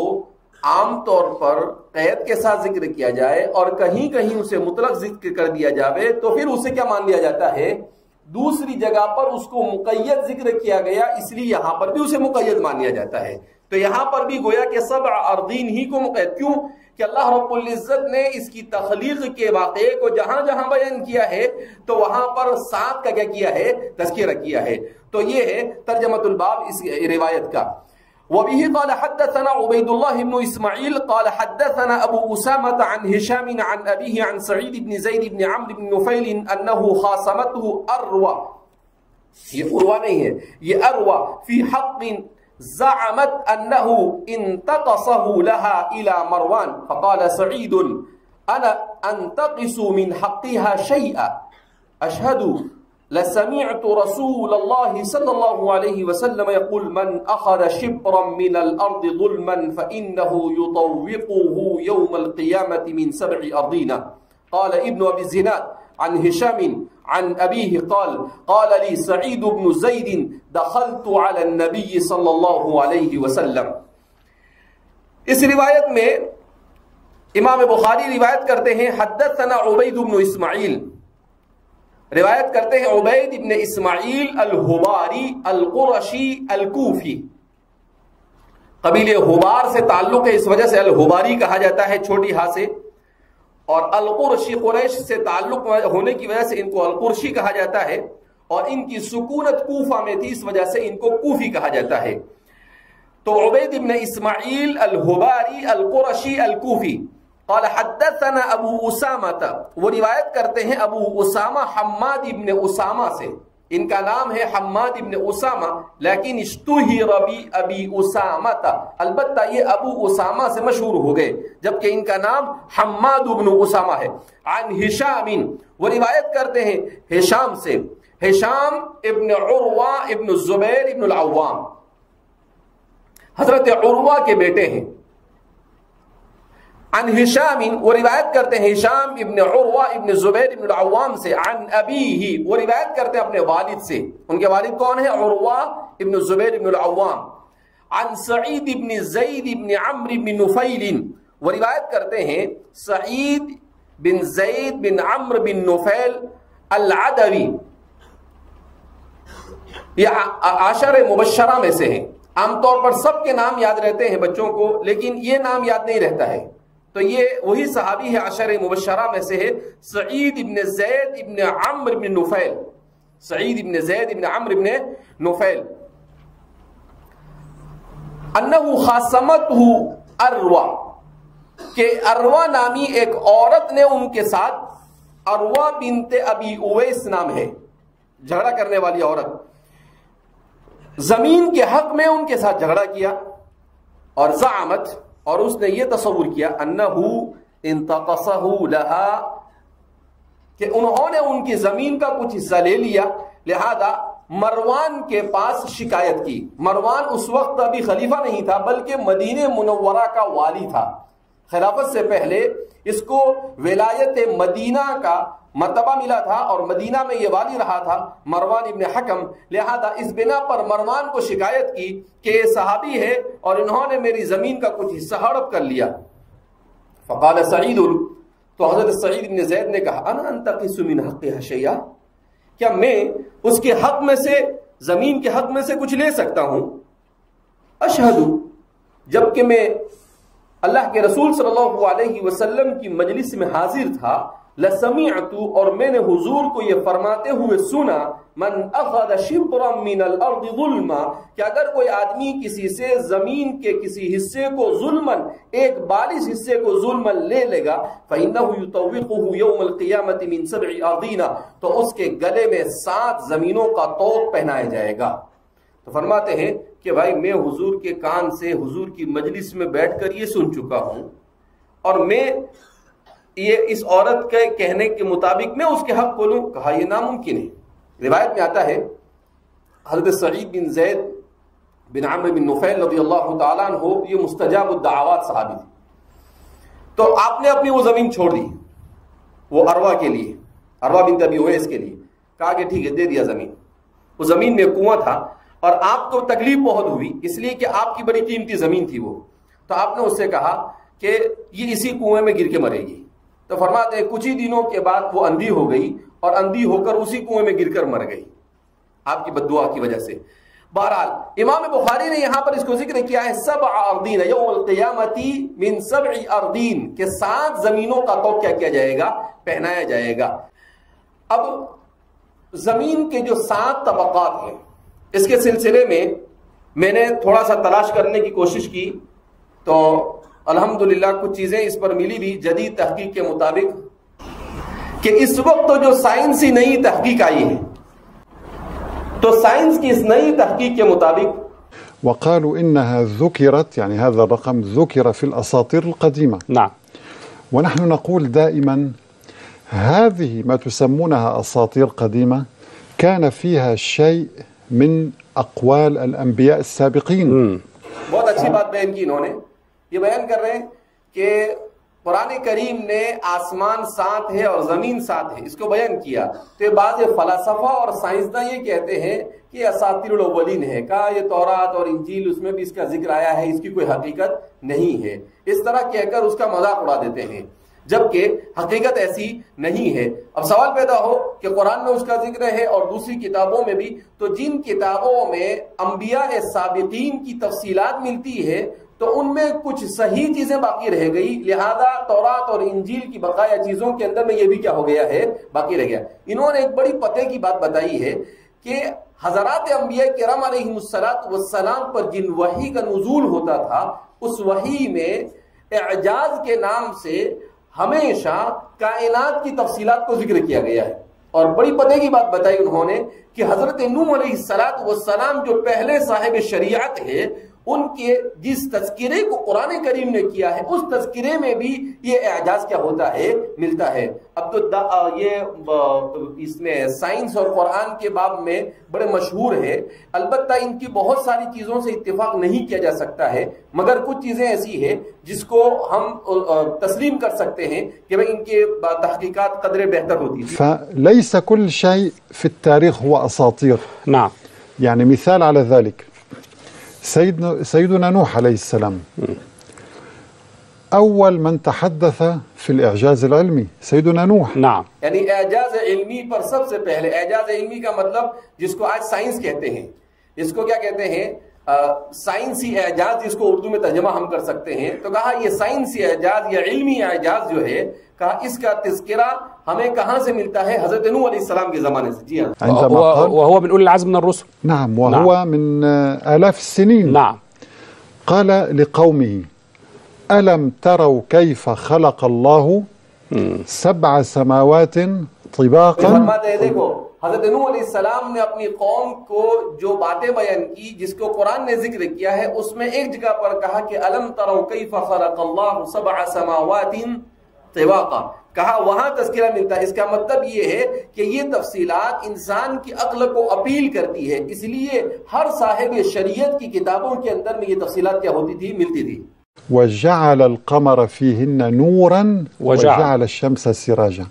عام طور پر قید کے ساتھ ذکر کیا جائے اور کہیں کہیں اسے مطلق ذکر کر دیا جاوے تو پھر اسے کیا مان لیا جاتا ہے؟ دوسری جگہ پر اس کو مقید ذکر کیا گیا اس لیے یہاں پر بھی اسے مقید مان لیا جاتا ہے. تو یہاں پر بھی گویا کہ 7 اراضین ہی کو مقید. کیوں؟ کہ اللہ رب العزت نے اس کی تخلیق کے واقعے کو جہاں جہاں بیان کیا ہے تو وہاں پر 7 کا کیا کیا ہے؟ تذکرہ کیا ہے. تو یہ ہے ترجمۃ الباب اس روایت کا. وبه قال حدثنا عبيد الله بن إسماعيل قال حدثنا أبو أسامة عن هشام عن أبيه عن سعيد بن زيد بن عمرو بن نفيل أنه خاصمته أروى، یہ أروى نہیں ہے، یہ أروى في حق زعمت أنه انتقصه لها إلى مروان فقال سعيد أنا أنتقص من حقها شيئا أشهد لسمعت رسول الله صلى الله عليه وسلم يقول من أخذ شبرا من الأرض ظلما فإنه يطوقه يوم القيامة من 7 أرضين. قال ابن أبي الزناد عن هشام عن أبيه قال لي سعيد بن زيد دخلت على النبي صلى الله عليه وسلم. اس روایت میں امام بخاری روایت کرتے ہیں حدثنا عبید بن اسماعیل، روایت کرتے ہیں عبید بن اسماعیل الحباری القرشی الکوفی، قبیلے حبار سے تعلق ہے، اس وجہ سے الحباری کہا جاتا ہے چھوٹی ہا سے، اور القرشی قریش سے تعلق ہونے کی وجہ سے ان کو القرشی کہا جاتا ہے، اور ان کی سکونت کوفہ میں تھی اس وجہ سے ان کو کوفی کہا جاتا ہے۔ تو عبید بن اسماعیل الحباری القرشی الکوفی قال حدثنا ابو اسامہ، وہ روایت کرتے ہیں ابو اسامہ حماد ابن اسامہ سے، ان کا نام ہے حماد ابن اسامہ لیکن اشتہر ابی اسامہ، البتہ یہ ابو اسامہ سے مشہور ہو گئے جبکہ ان کا نام حماد ابن اسامہ ہے۔ عن ہشام، وہ روایت کرتے ہیں ہشام سے، ہشام ابن عروہ ابن الزبیر ابن العوام، حضرت عروہ کے بیٹے ہیں۔ عن ہشام، وہ روایت کرتے ہیں ہشام ابن عروہ ابن زبیر ابن العوام سے، عن ابیہ، وہ روایت کرتے ہیں اپنے والد سے، ان کے والد کون ہیں؟ عروہ ابن زبیر ابن العوام۔ عن سعید ابن زید ابن عمرو بن نفیل، وہ روایت کرتے ہیں سعید بن زید بن عمرو بن نفیل العدوی، یہ عشر مبشرہ میں سے ہیں۔ عام طور پر سب کے نام یاد رہتے ہیں بچوں کو، لیکن یہ نام یاد نہیں رہتا ہے، تو یہ وہی صحابی ہے عشر مبشرہ میں سے ہے، سعید ابن زید ابن عمرو بن نفیل، سعید ابن زید ابن عمرو بن نفیل، انہو خاصمتہ اروا، کہ اروا نامی ایک عورت نے ان کے ساتھ، اروا بنت ابی اویس نام ہے، جھگڑا کرنے والی عورت، زمین کے حق میں ان کے ساتھ جھگڑا کیا، اور زعمت، اور اس نے یہ تصور کیا انہو انتقصہ لہا، کہ انہوں نے ان کی زمین کا کچھ حصہ لے لیا، لہذا مروان کے پاس شکایت کی۔ مروان اس وقت ابھی خلیفہ نہیں تھا بلکہ مدینہ منورہ کا والی تھا، خلافت سے پہلے اس کو ولایت مدینہ کا مرتبہ ملا تھا اور مدینہ میں یہ والی رہا تھا مروان ابن حکم، لہذا اس بنا پر مروان کو شکایت کی کہ یہ صحابی ہے اور انہوں نے میری زمین کا کچھ حصہ ہڑپ کر لیا۔ فقال سعید، تو حضرت سعید بن زید نے کہا انا انتقص من حقها شیئا، کیا میں اس کے حق میں سے، زمین کے حق میں سے کچھ لے سکتا ہوں؟ اشہد، جبکہ میں اللہ کے رسول صلی اللہ علیہ وسلم کی مجلس میں حاضر تھا، لسمعت، اور میں نے حضور کو یہ فرماتے ہوئے سنا، من اخذ شبرا من الارض ظلما، کہ اگر کوئی آدمی کسی سے زمین کے کسی حصے کو ظلمن، ایک بالغ حصے کو ظلمن لے لے گا، فإنه يطوقه يوم القيامة من 7 أراضين، تو اس کے گلے میں 7 زمینوں کا طوق پہنایا جائے گا۔ تو فرماتے ہیں کہ بھائی میں حضور کے کان سے حضور کی مجلس میں بیٹھ کر یہ سن چکا ہوں، اور میں یہ اس عورت کے کہنے کے مطابق میں اس کے حق بولوں؟ کہا یہ ناممکن ہے۔ روایت میں آتا ہے حضرت سعید بن زید بن عمرو بن نفیل رضی اللہ تعالیٰ عنہ یہ مستجاب الدعوات صحابی تھے، تو آپ نے اپنی وہ زمین چھوڑ دی وہ اروا کے لیے، اروا بنت ابی اویس کے لیے، کہا کہ ٹھیک ہے دے دیا زمین۔ وہ زمین میں کنواں تھا اور آپ کو تکلیف بہت ہوئی اس لیے کہ آپ کی بڑی قیمتی زمین تھی وہ، تو آپ نے اس سے کہا کہ یہ اسی کنویں میں گر کے مرے گی۔ تو فرماتے ہیں کچھ ہی دنوں کے بعد وہ اندھی ہو گئی اور اندھی ہو کر اسی کنویں میں گر کر مر گئی آپ کی بددعا کی وجہ سے۔ بہرحال امام بخاری نے یہاں پر اس کو ذکر کیا ہے 7 اراضین یوم القیامت من 7 اراضین، کہ 7 زمینوں کا طوق کیا کیا جائے گا؟ پہنایا جائے گا۔ اب زمین کے جو 7 طبقات ہیں اس کے سلسلے میں نے تھوڑا سا تلاش کرنے کی کوشش کی، تو الحمدللہ کچھ چیزیں اس پر ملی بھی جدید تحقیق کے مطابق، کہ اس وقت تو جو سائنسی نئی تحقیق آئی ہے، تو سائنس کی اس نئی تحقیق کے مطابق وقالوا إنها ذكرت، يعني هذا الرقم ذكر في الأساطير القديمة. نعم. ونحن نقول دائما هذه ما تسمونها أساطير قديمة كان فيها شيء من أقوال الأنبياء السابقين. بہت اچھی بات بیان کی انہوں نے، یہ بیان کر رہے ہیں کہ قرآن کریم نے آسمان 7 ہے اور زمین 7 ہے اس کو بیان کیا، تو بعض فلاسفہ اور سائنسداں یہ کہتے ہیں کہ اساطیر الاولین ہے، کہا یہ تورات اور انجیل اس میں بھی اس کا ذکر آیا ہے، اس کی کوئی حقیقت نہیں ہے، اس طرح کہہ کر اس کا مذاق اڑا دیتے ہیں، جبکہ حقیقت ایسی نہیں ہے۔ اب سوال پیدا ہو کہ قرآن میں اس کا ذکر ہے اور دوسری کتابوں میں بھی، تو جن کتابوں میں انبیاء سابقین کی تفصیلات ملتی ہے تو ان میں کچھ صحیح چیزیں باقی رہ گئی، لہذا تورات اور انجیل کی بقایا چیزوں کے اندر میں یہ بھی کیا ہو گیا ہے، باقی رہ گیا۔ انہوں نے ایک بڑی پتے کی بات بتائی ہے کہ حضرات انبیاء کرام علیہ السلام پر جن وحی کا نزول ہوتا تھا، اس وحی میں اعجاز کے نام سے ہمیشہ کائنات کی تفصیلات کو ذکر کیا گیا ہے۔ اور بڑی پتے کی بات بتائی انہوں نے کہ حضرت نوح علیہ السلام جو پہلے صاحب شریعت ہے، ان کے جس تذکرے کو قرآن کریم نے کیا ہے، اس تذکرے میں بھی یہ اعجاز کیا ہوتا ہے، ملتا ہے۔ اب تو یہ اس میں سائنس اور قرآن کے باب میں بڑے مشہور ہے، البتہ ان کی بہت ساری چیزوں سے اتفاق نہیں کیا جا سکتا ہے، مگر کچھ چیزیں ایسی ہیں جس کو ہم تسلیم کر سکتے ہیں کہ ان کے تحقیقات قدرے بہتر ہوتی ہیں۔ فليس كل شيء في التاريخ هو أساطير. نعم. يعني مثال على ذلك سيدنا نوح عليه السلام أول من تحدث في الإعجاز العلمي سيدنا نوح. نعم. یعنی اعجاز علمی پر سب سے پہلے، اعجاز علمی کا مطلب جس کو آج سائنس کہتے ہیں، اس کو کیا کہتے ہیں، سائنسی اعجاز، جس کو اردو میں ترجمہ ہم کر سکتے ہیں، تو کہا یہ سائنسی اعجاز یا علمی اعجاز جو ہے، کہا اس کا تذکرہ ہمیں کہاں سے ملتا ہے، حضرت نوح علیہ السلام کے زمانے سے۔ جی ہاں، وهو من أولي العزم من الرسل. نعم، وهو من آلاف السنين. نعم. قال لقومه ألم تروا كيف خلق الله 7 سماوات طباقا. فرماتے ہیں دیکھو حضرت نوح علیہ السلام نے اپنی قوم کو جو باتیں بیان کی، جس کو قرآن نے ذکر کیا ہے، اس میں ایک جگہ پر کہا کہ الم تروا کیف خلق اللہ 7 سماوات طباقا، کہا وہاں تذکرہ ملتا ہے۔ اس کا مطلب یہ ہے کہ یہ تفصیلات انسان کی عقل کو اپیل کرتی ہے، اس لیے ہر صاحب شریعت کی کتابوں کے اندر میں یہ تفصیلات کیا ہوتی تھی، ملتی تھی۔ وجعل القمر فيهن نورا وجعل الشمس سراجا.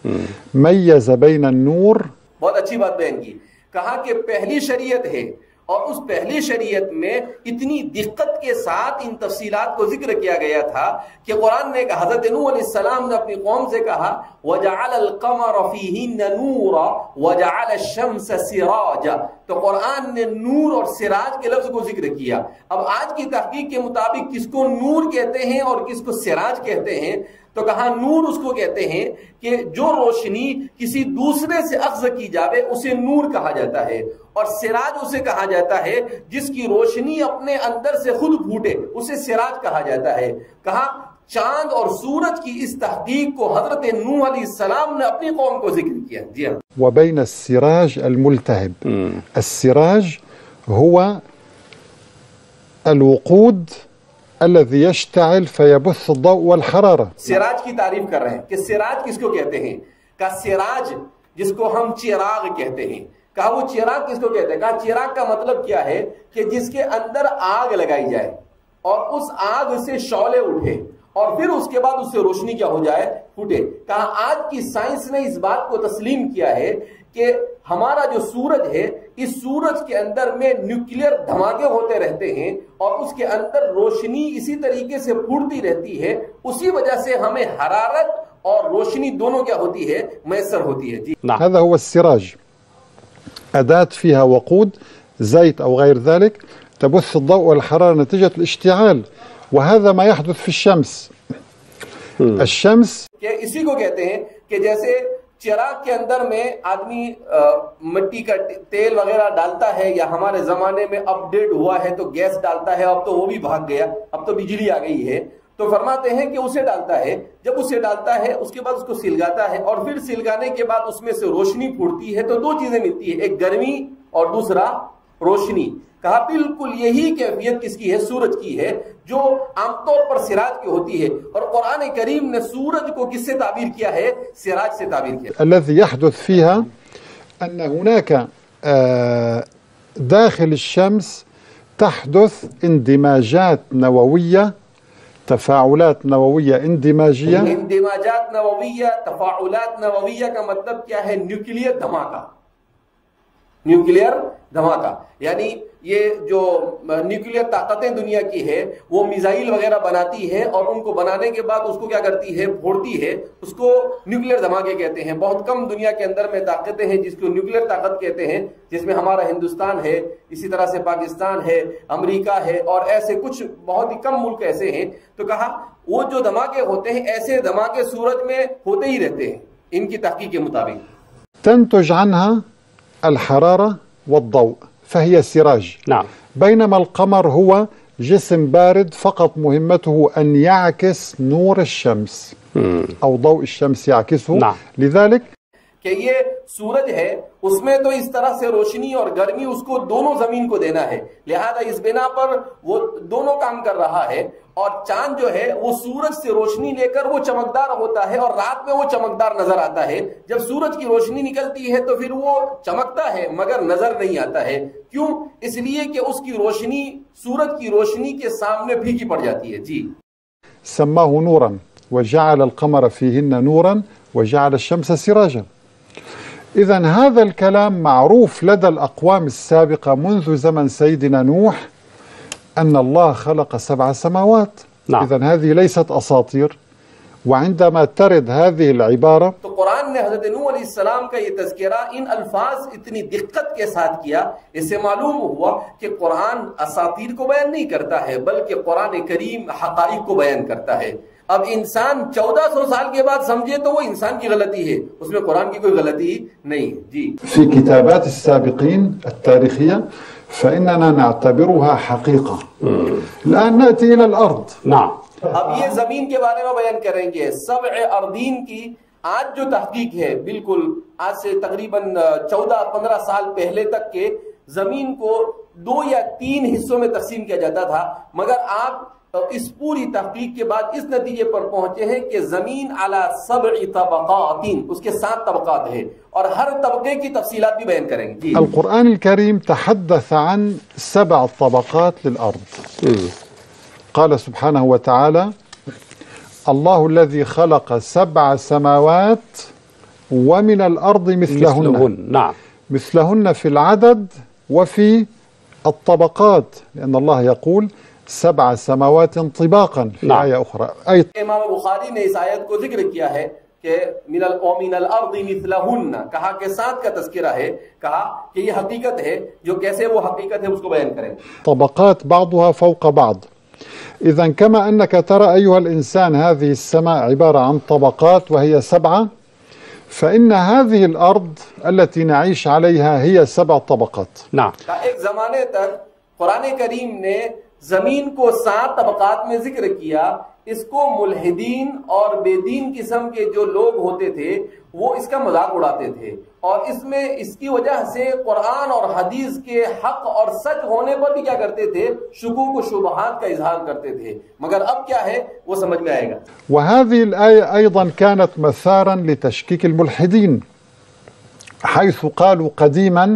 ميز بين النور. بہت اچھی بات بیان کی، کہا کہ پہلی شریعت ہے اور اس پہلی شریعت میں اتنی دقت کے ساتھ ان تفصیلات کو ذکر کیا گیا تھا کہ قرآن نے کہا، حضرت نوح علیہ السلام نے اپنی قوم سے کہا وَجَعَلَ الْقَمَرَ فِيهِنَّ نُورًا وَجَعَلَ الشَّمْسَ سِرَاجًا، تو قرآن نے نور اور سراج کے لفظ کو ذکر کیا۔ اب آج کی تحقیق کے مطابق کس کو نور کہتے ہیں اور کس کو سراج کہتے ہیں، تو کہا نور اس کو کہتے ہیں کہ جو روشنی کسی دوسرے سے اخذ کی جاوے اسے نور کہا جاتا ہے، اور سراج اسے کہا جاتا ہے جس کی روشنی اپنے اندر سے خود پھوٹے، اسے سراج کہا جاتا ہے۔ کہا چاند اور سورج کی اس تحقیق کو حضرت نوح علیہ السلام نے اپنی قوم کو ذکر کیا۔ جی ہاں، وبين السراج الملتهب. السراج هو الوقود الذي يشتعل فيبث الضوء والحرارة. سراج کی تعریف کر رہے ہیں کہ سراج کس کو کہتے ہیں، کہا سراج جس کو ہم چراغ کہتے ہیں، کہا وہ چراغ کس کو کہتے ہیں، کہا چراغ کا مطلب کیا ہے کہ جس کے اندر آگ لگائی جائے اور اس آگ سے شعلے اٹھے اور پھر اس کے بعد اس سے روشنی کیا ہو جائے، پھوٹے۔ کہا آج کی سائنس نے اس بات کو تسلیم کیا ہے کہ ہمارا جو سورج ہے، اس سورج کے اندر میں نیوکلیئر دھماکے ہوتے رہتے ہیں اور اس کے اندر روشنی اسی طریقے سے پھوٹتی رہتی ہے، اسی وجہ سے ہمیں حرارت اور روشنی دونوں کیا ہوتی ہے، میسر ہوتی ہے۔ جی هذا هو السراج، أداة فيها وقود زيت أو غير ذلك تبث الضوء والحرارة نتيجة الاشتعال، وهذا ما يحدث في الشمس. الشمس کہ اسی کو کہتے ہیں کہ جیسے چراغ کے اندر میں آدمی مٹی کا تیل وغیرہ ڈالتا ہے، یا ہمارے زمانے میں اپ ڈیٹ ہوا ہے تو گیس ڈالتا ہے، اب تو وہ بھی بھاگ گیا، اب تو بجلی آ گئی ہے، تو فرماتے ہیں کہ اسے ڈالتا ہے، جب اسے ڈالتا ہے اس کے بعد اس کو سلگاتا ہے اور پھر سلگانے کے بعد اس میں سے روشنی پھوٹتی ہے، تو دو چیزیں ملتی ہے، ایک گرمی اور دوسرا روشنی۔ کہا بالکل یہی کیفیت کس کی ہے، سورج کی ہے، جو عام طور پر سراج کی ہوتی ہے، اور قرآن کریم نے سورج کو کس سے تعبیر کیا ہے، سراج سے تعبیر کیا۔ الذي يحدث فيها أن هناك داخل الشمس تحدث اندماجات نووية، تفاعلات نووية اندماجية. اندماجات نوویہ، تفاعلات نوویہ کا مطلب کیا ہے، نیوکلیئر دھماکہ، نیوکلیئر دھماکہ یعنی یہ جو نیوکلیئر طاقتیں دنیا کی ہے وہ میزائل وغیرہ بناتی ہے اور ان کو بنانے کے بعد اس کو کیا کرتی ہے پھوڑتی ہے, اس کو نیوکلیئر دھماکے کہتے ہیں. بہت کم دنیا کے اندر میں طاقتیں ہیں جس کو نیوکلیئر طاقت کہتے ہیں, جس میں ہمارا ہندوستان ہے, اسی طرح سے پاکستان ہے, امریکہ ہے, اور ایسے کچھ بہت ہی کم ملک ایسے ہیں. تو کہا وہ جو دھماکے ہوتے ہیں ایسے دھماکے سورج میں ہوتے ہی رہتے ہیں ان کی تحقیق کے مطابق. تنتج عنها الحرارة والضوء فهي سراج. نعم. بينما القمر هو جسم بارد فقط مهمته أن يعكس نور الشمس أو ضوء الشمس يعكسه. نعم. لذلك کہ یہ سورج ہے اس میں تو اس طرح سے روشنی اور گرمی اس کو دونوں زمین کو دینا ہے, لہذا اس بنا پر وہ دونوں کام کر رہا ہے. اور چاند جو ہے وہ سورج سے روشنی لے کر وہ چمکدار ہوتا ہے اور رات میں وہ چمکدار نظر آتا ہے. جب سورج کی روشنی نکلتی ہے تو پھر وہ چمکتا ہے مگر نظر نہیں آتا ہے. کیوں؟ اس لیے کہ اس کی روشنی سورج کی روشنی کے سامنے پھیکی پڑ جاتی ہے. جی. سماه نورا وجعل القمر فيهن نورا وجعل الشمس سراجا. إذن هذا الكلام معروف لدى الأقوام السابقة منذ زمن سيدنا نوح أن الله خلق 7 سماوات. نعم. إذن هذه ليست أساطير. وعندما ترد هذه العبارة تو قرآن نے حضرت نوح علیہ السلام کا یہ تذکرہ ان الفاظ اتنی دقت کے ساتھ کیا, اس سے معلوم ہوا کہ قرآن اساطیر کو بیان نہیں کرتا ہے بلکہ قرآن کریم حقائق کو بیان کرتا ہے. اب انسان 1400 سال کے بعد سمجھے تو وہ انسان کی غلطی ہے, اس میں قرآن کی کوئی غلطی نہیں. جی. في كتابات السابقين التاريخية فإننا نعتبرها حقيقة. الآن نأتي إلى الأرض. نعم. اب یہ زمین کے بارے میں بیان کریں گے. 7 اردین کی آج جو تحقیق ہے, بالکل آج سے تقریباً 14-15 سال پہلے تک کے زمین کو 2 یا 3 حصوں میں تقسیم کیا جاتا تھا, مگر آپ اس پوری تحقیق کے بعد اس نتیجے پر پہنچے ہیں کہ زمین علی 7 طبقات, اس کے 7 طبقات ہیں اور ہر طبقے کی تفصیلات بھی بیان کریں گے. القرآن الكريم تحدث عن 7 طبقات للأرض. قال سبحانه وتعالى الله الذي خلق 7 سماوات ومن الأرض مثلهن. نعم. مثلهن في العدد وفي الطبقات, لأن الله يقول 7 سماوات طباقا في نعم. آية أخرى. امام بخاری نے اس آیت کو ذکر کیا ہے کہ من الارض مثلہن, کہا کہ 7 کا تذکرہ ہے, کہا کہ یہ حقیقت ہے, جو کیسے وہ حقیقت ہے اس کو بیان کریں. طبقات بعضها فوق بعض. إذن كما أنك ترى أيها الإنسان هذه السماء عبارة عن طبقات وهي 7, فإن هذه الأرض التي نعيش عليها هي 7 طبقات. نعم. ایک زمانے تک قرآن کریم نے زمین کو 7 طبقات میں ذکر کیا. اس کو ملحدین اور بے دین قسم کے جو لوگ ہوتے تھے وہ اس کا مذاق اڑاتے تھے, اور اس کی وجہ سے قرآن اور حدیث کے حق اور سچ ہونے پر بھی کیا کرتے تھے, شکوک و شبہات کا اظہار کرتے تھے. مگر اب کیا ہے وہ سمجھ میں آئے گا. وهذه الآية أيضا كانت مثارا لتشكيك الملحدين, حيث قالوا قديما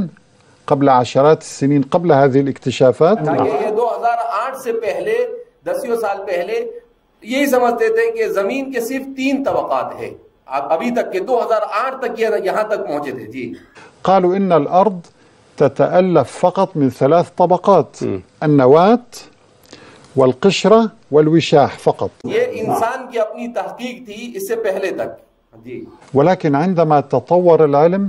قبل عشرات السنين قبل هذه الاكتشافات یہ 2008 سے پہلے 10 سال پہلے یہی سمجھتے تھے کہ زمین کے صرف 3 طبقات ہیں, ابھی تک کے 2008 تک یہاں تک پہنچے تھے. جی. قالوا إن الأرض تتألف فقط من 3 طبقات, النواة والقشرة والوشاح فقط. یہ انسان کی اپنی تحقیق تھی اس سے پہلے تک. جی. ولكن عندما تطور العلم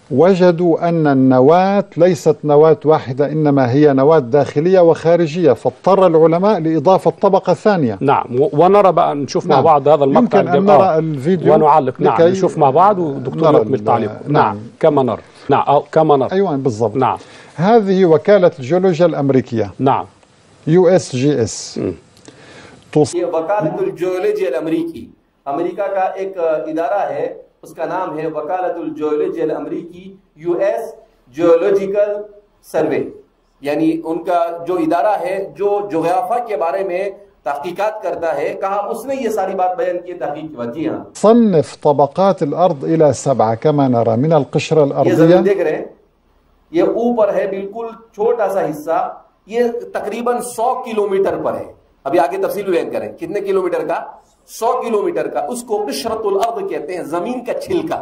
وجدوا أن النواة ليست نواة واحدة, إنما هي نواة داخلية وخارجية, فاضطر العلماء لإضافة طبقة ثانية. نعم. ونرى بقى نشوف مع بعض هذا المقطع. يمكن أن نرى الفيديو ونعلق. نعم. نشوف مع بعض ودكتور يكمل تعليقه. نعم. كما نرى. نعم. كما نرى. أيوة بالضبط. نعم. هذه وكالة الجيولوجيا الأمريكية. نعم. USGS. یہ وکالت الجیولوجی الامریکی, امریکہ کا ایک ادارہ ہے, اس کا نام ہے وکالت الجیولوجی الامریکی, US جیولوجیکل سروے, یعنی ان کا جو ادارہ ہے جو جغرافیہ کے بارے میں تحقیقات کرتا ہے. کہا اس نے یہ ساری بات بیان کی تحقیق کے بعد. جی ہاں. صنف طبقات الأرض إلى 7 كما نرى من القشرة یہ زمین الأرضية. دیکھ رہے ہیں, یہ اوپر ہے بالکل چھوٹا سا حصہ, یہ تقریباً 100 کلومیٹر پر ہے. ابھی آگے تفصیل بیان کریں کتنے کلومیٹر کا, 100 کلومیٹر کا. اس کو قشرۃ الارض کہتے ہیں, زمین کا چھلکا,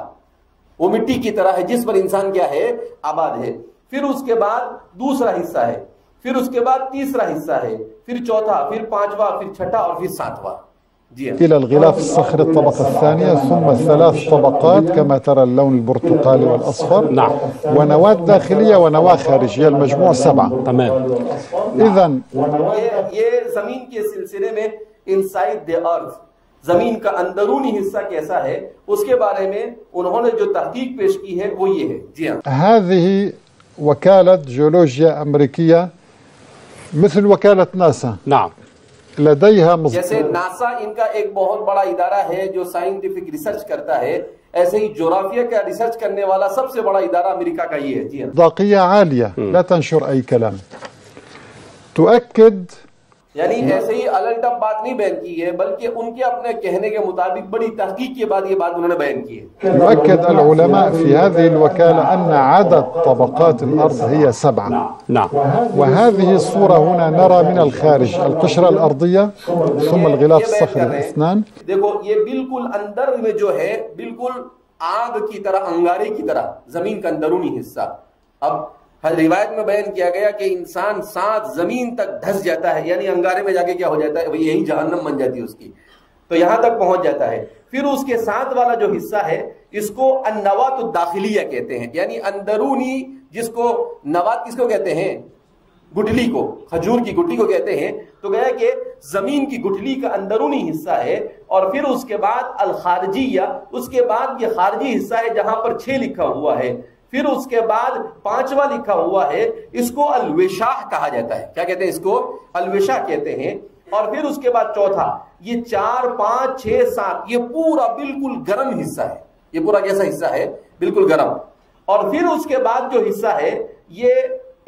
وہ مٹی کی طرح ہے جس پر انسان کیا ہے, آباد ہے. پھر اس کے بعد دوسرا حصہ ہے، پھر اس کے بعد تیسرا حصہ ہے، پھر چوتھا، پھر پانچواں، پھر چھٹا اور پھر ساتواں. إلى الغلاف الصخري الطبقة الثانية، ثم 3 طبقات كما ترى اللون البرتقالي والأصفر. نعم. ونواة داخلية ونواة خارجية، المجموع 7. تمام. إذن یہ زمین کے سلسلے میں انسائڈ دی ارتھ، زمین کا اندرونی حصہ کیسا ہے اس کے بارے میں انہوں نے جو تحقیق پیش کی ہے وہ یہ ہے. جی ہاں. هذه وكالة جيولوجيا أمريكية مثل وكالة ناسا. نعم. لديها جیسے ناسا ان کا ایک بہت بڑا ادارہ ہے جو سائنٹیفک ریسرچ کرتا ہے، ایسے ہی جغرافیہ کا ریسرچ کرنے والا سب سے بڑا ادارہ امریکہ کا یہ ہے. جی ہاں. مصداقية عالية لا تنشر أي كلام، تؤكد یعنی ایسے ہی الٹم بات نہیں بیان کی ہے، بلکہ ان کے اپنے کہنے کے مطابق بڑی تحقیق کے بعد یہ بات انہوں نے بیان کی ہے. يؤكد العلماء في هذه الوكالة أن عدد طبقات الأرض هي 7. نعم. وهذه الصورة هنا نرى من الخارج القشرة الأرضية ثم الغلاف الصخري 2. دیکھو یہ بالکل اندر میں جو ہے بالکل آگ کی طرح، انگارے کی طرح زمین کا اندرونی حصہ. اب روایت میں بیان کیا گیا کہ انسان 7 زمین تک دھس جاتا ہے، یعنی انگارے میں جا کے کیا ہو جاتا ہے، یہی جہنم بن جاتی ہے اس کی، تو یہاں تک پہنچ جاتا ہے. پھر اس کے ساتھ والا جو حصہ ہے اس کو النواۃ الداخلیہ کہتے ہیں، یعنی اندرونی، جس کو نوات کس کو کہتے ہیں، گٹلی کو، کھجور کی گٹلی کو کہتے ہیں. تو گیا کہ زمین کی گٹلی کا اندرونی حصہ ہے، اور پھر اس کے بعد الخارجیہ، اس کے بعد یہ خارجی حصہ ہے جہاں پر 6 لکھا ہوا ہے. پھر اس کے بعد 5واں لکھا ہوا ہے، اس کو الوشاح کہا جاتا ہے. کیا کہتے ہیں اس کو؟ الوشاح کہتے ہیں. اور پھر اس کے بعد چوتھا، یہ 4 5 6 7 یہ پورا بالکل گرم حصہ ہے. یہ پورا کیسا حصہ ہے؟ بالکل گرم. اور پھر اس کے بعد جو حصہ ہے یہ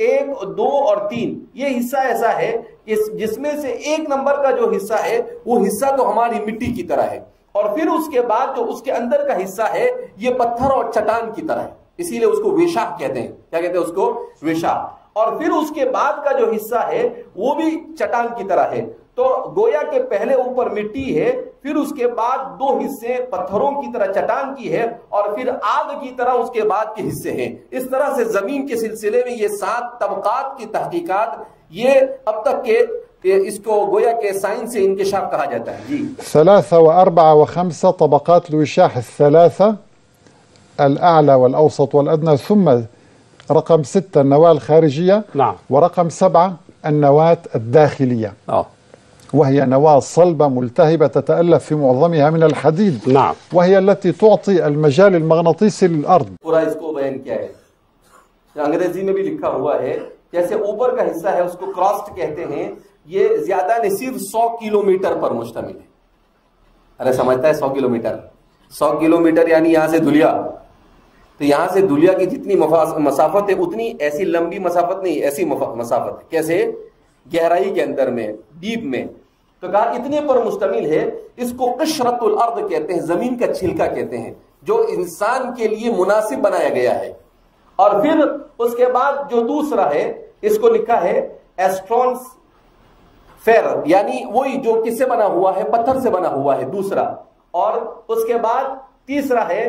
1 2 اور 3 یہ حصہ ایسا ہے کہ جس میں سے 1 نمبر کا جو حصہ ہے وہ حصہ تو ہماری مٹی کی طرح ہے، اور پھر اس کے بعد جو اس کے اندر کا حصہ ہے یہ پتھر اور چٹان کی طرح ہے، اسی لیے اس کو ویشاح کہتے ہیں. کیا کہتے ہیں اس کو؟ ویشاح. اور پھر اس کے بعد کا جو حصہ ہے وہ بھی چٹان کی طرح ہے. تو گویا کہ پہلے اوپر مٹی ہے، پھر اس کے بعد 2 حصے پتھروں کی طرح چٹان کی ہے، اور پھر آگ کی طرح اس کے بعد کے حصے ہیں. اس طرح سے زمین کے سلسلے میں یہ 7 طبقات کی تحقیقات، یہ اب تک کے اس کو گویا کہ سائنس سے انکشاف کہا جاتا ہے. جی. 3 و4 و5 طبقات الوشاح الثلاثة، الأعلى والأوسط والأدنى، ثم رقم 6 النواة الخارجية. نعم. ورقم 7 النواة الداخلية. وهي نواة صلبة ملتهبة تتألف في معظمها من الحديد. نعم. وهي التي تعطي المجال المغناطيسي للأرض. پورا اس کو بیان کیا ہے، انگریزی میں بھی لکھا ہوا ہے. جیسے اوپر کا حصہ ہے اس کو کراسٹ کہتے ہیں، یہ زیادہ نہیں صرف 100 کلومیٹر پر مشتمل ہے. ارے سمجھتا ہے 100 کلومیٹر، 100 کلومیٹر یعنی یہاں سے دھلیا، تو یہاں سے دھلیا کی جتنی مسافت ہے اتنی ایسی لمبی مسافت نہیں، ایسی مسافت ہے. کیسے؟ گہرائی کے اندر میں، ڈیپ میں. تو کہا اتنے پر مشتمل ہے. اس کو قشرۃ الارض کہتے ہیں، زمین کا چھلکا کہتے ہیں، جو انسان کے لیے مناسب بنایا گیا ہے. اور پھر اس کے بعد جو دوسرا ہے اس کو لکھا ہے ایسٹرونس فیر، یعنی وہی جو کس سے بنا ہوا ہے، پتھر سے بنا ہوا ہے دوسرا. اور اس کے بعد تیسرا ہے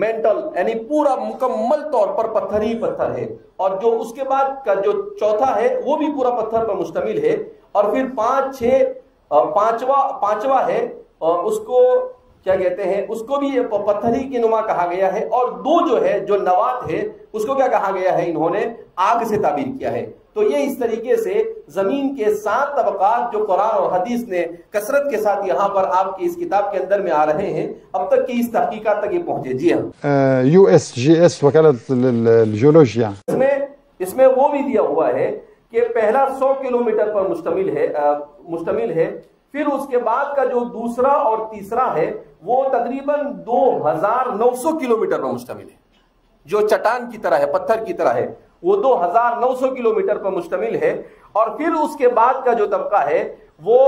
مینٹل، یعنی پورا مکمل طور پر پتھر ہی پتھر ہے. اور جو اس کے بعد کا جو چوتھا ہے وہ بھی پورا پتھر پر مشتمل ہے. اور پھر 5 6 پانچواں ہے، اس کو کیا کہتے ہیں، اس کو بھی پتھر ہی کی نما کہا گیا ہے. اور 2 جو ہے جو نوات ہے اس کو کیا کہا گیا ہے، انہوں نے آگ سے تعبیر کیا ہے. تو یہ اس طریقے سے زمین کے 7 طبقات جو قرآن اور حدیث نے کثرت کے ساتھ یہاں پر آپ کی اس کتاب کے اندر میں آ رہے ہیں، اب تک کی اس تحقیقات تک یہ پہنچے. جی ہاں. USGS وكالة الجيولوجيا، اس میں وہ بھی دیا ہوا ہے کہ پہلا 100 کلومیٹر پر مشتمل ہے. پھر اس کے بعد کا جو دوسرا اور تیسرا ہے وہ تقریباً 2900 کلومیٹر پر مشتمل ہے. جو چٹان کی طرح ہے، پتھر کی طرح ہے، وہ 2900 کلومیٹر پر مشتمل ہے. اور پھر اس کے بعد کا جو طبقہ ہے وہ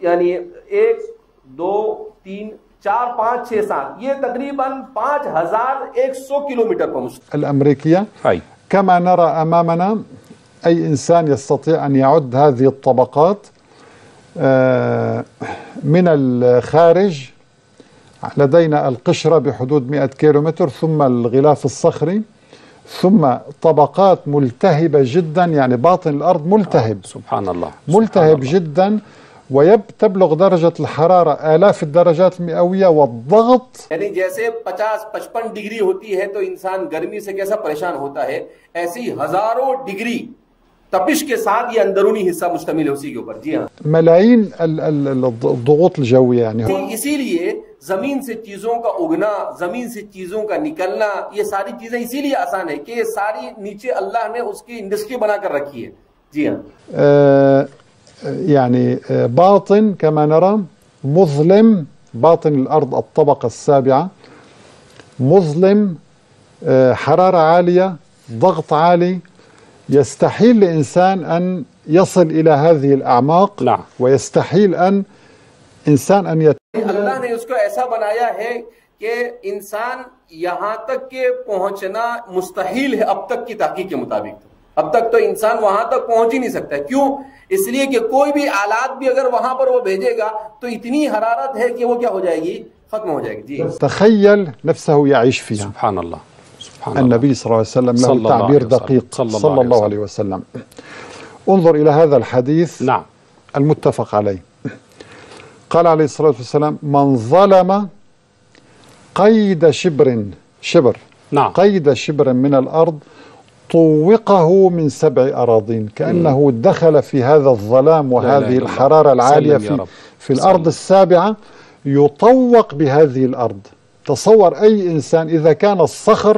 یعنی 1 2 3 4 5 6 7 یہ تقریباً 5100 کلومیٹر پر مشتمل. الأمريكية كما نرى أمامنا أي إنسان يستطيع أن يعد هذه الطبقات من الخارج. لدينا القشرة بحدود 100 كيلومتر، ثم الغلاف الصخري، ثم طبقات ملتهبة جدا، يعني باطن الأرض ملتهب سبحان الله ملتهب جدا، وتبلغ درجة الحرارة آلاف الدرجات المئوية، والضغط یعنی جیسے 50-55 ڈگری ہوتی ہے تو انسان گرمی سے کیسا پریشان ہوتا ہے، ایسی ہزاروں ڈگری تپش کے ساتھ یہ اندرونی حصہ مشتمل ہے اسی کے اوپر. جی ہاں، ملايين الضغوط الجوية يعني. اسی لیے زمین سے چیزوں کا اگنا، زمین سے چیزوں کا نکلنا، یہ ساری چیزیں اسی لیے آسان ہے کہ یہ ساری نیچے اللہ نے اس کی انڈسٹری بنا کر رکھی ہے. جی ہاں، يعني باطن كما نرى مظلم، باطن الأرض الطبقة السابعة مظلم، حرارة عالية، ضغط عالي، يستحيل لإنسان أن يصل إلى هذه الأعماق. نعم. ويستحيل أن إنسان أن اللہ نے اس کو ایسا بنایا ہے کہ انسان یہاں تک کہ پہنچنا مستحیل ہے اب تک کی تحقیق کے مطابق. اب تک تو انسان وہاں تک پہنچ ہی نہیں سکتا. کیوں؟ اس لیے کہ کوئی بھی آلات بھی اگر وہاں پر وہ بھیجے گا تو اتنی حرارت ہے کہ وہ کیا ہو جائے گی، ختم ہو جائے گی. جی، تخيل نفسه يعيش فيها. سبحان الله سبحان النبي صلى الله عليه وسلم له تعبير دقيق صلى الله عليه وسلم. انظر إلى هذا الحديث نعم المتفق عليه. قال عليه الصلاة والسلام: من ظلم قيد شبر نعم قيد شبر من الأرض طوقه من 7 أراضين. كأنه دخل في هذا الظلام وهذه الحرارة العالية في الأرض السابعة، يطوق بهذه الأرض. تصور أي إنسان إذا كان الصخر.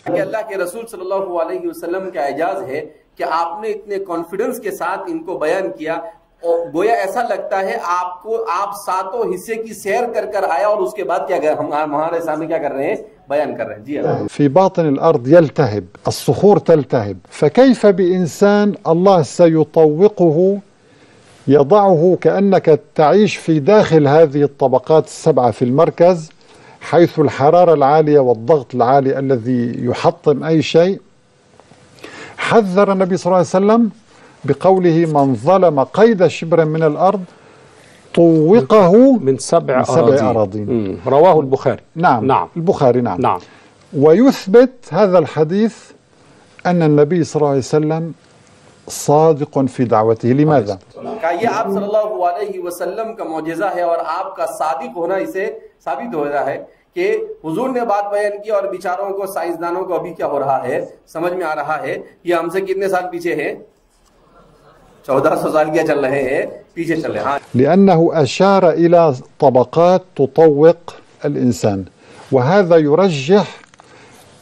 کہ اللہ کے رسول صلی اللہ علیہ وسلم کا اعجاز ہے کہ آپ نے اتنے کانفیڈنس کے ساتھ ان کو بیان کیا، اور گویا ایسا لگتا ہے آپ 7 حصے کی سیر کر آیا اور اس کے بعد کیا ہم ہمارے سامنے کیا کر رہے ہیں، بیان کر رہے ہیں. جی ہاں، في باطن الأرض يلتهب، الصخور تلتهب، فكيف بإنسان الله سيطوقه يضعه كأنك تعيش في داخل هذه الطبقات ال7 في المركز، حيث الحرارة العالية والضغط العالي الذي يحطم أي شيء. حذر النبي صلى الله عليه وسلم بقوله: من ظلم قيد شبر من الأرض طوقه من 7 أراضين. رواه البخاري. نعم البخاري. نعم. ويثبت هذا الحديث أن النبي صلى الله عليه وسلم صادق في دعوته. لماذا؟ کہ یہ آپ صلی اللہ علیہ وسلم کا معجزہ ہے اور آپ کا صادق ہونا اسے ثابت ہو رہا ہے کہ حضور نے بات بیان کی اور بیچاروں کو، سائنسدانوں کو ابھی کیا ہو رہا ہے، سمجھ میں آ رہا ہے یہ ہم سے کتنے سال پیچھے ہے، 1400 سال کیا چل رہے ہیں، پیچھے چل رہے ہیں. لأنه أشار إلى طبقات تطوق الإنسان، وهذا يرجح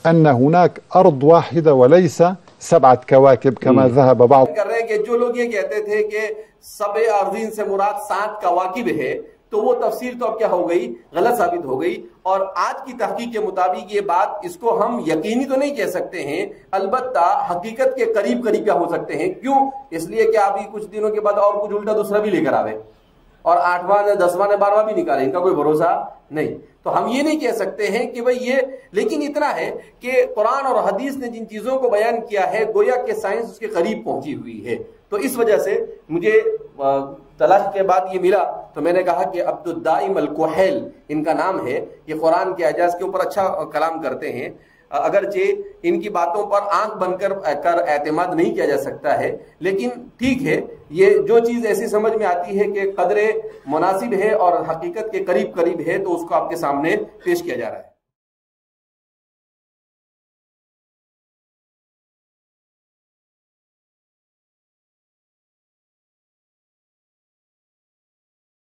أن هناك أرض واحدة وليس 7 كواكب كما ذهب بعض. کر رہے ہیں کہ جو لوگ یہ کہتے تھے کہ 7 ارضین سے مراد 7 کواکب ہے، تو وہ تفسیر تو اب کیا ہو گئی، غلط ثابت ہو گئی. اور آج کی تحقیق کے مطابق یہ بات، اس کو ہم یقینی تو نہیں کہہ سکتے ہیں، البتہ حقیقت کے قریب کیا ہو سکتے ہیں. کیوں؟ اس لیے کہ ابھی کچھ دنوں کے بعد اور کچھ الٹا دوسرا بھی لے کر آوے اور 8واں 10واں 12واں بھی نکالے، ان کا کوئی بھروسہ نہیں. تو ہم یہ نہیں کہہ سکتے ہیں کہ بھئی یہ، لیکن اتنا ہے کہ قرآن اور حدیث نے جن چیزوں کو بیان کیا ہے گویا کہ سائنس اس کے قریب پہنچی ہوئی ہے. تو اس وجہ سے مجھے تلاش کے بعد یہ ملا تو میں نے کہا کہ عبد الدائم الکحیل ان کا نام ہے. یہ قرآن کے اعجاز کے اوپر اچھا کلام کرتے ہیں، اگرچہ ان کی باتوں پر آنکھ بند کر اعتماد نہیں کیا جا سکتا ہے، لیکن ٹھیک ہے، یہ جو چیز ایسی سمجھ میں آتی ہے کہ قدر مناسب ہے اور حقیقت کے قریب ہے تو اس کو آپ کے سامنے پیش کیا جا رہا ہے.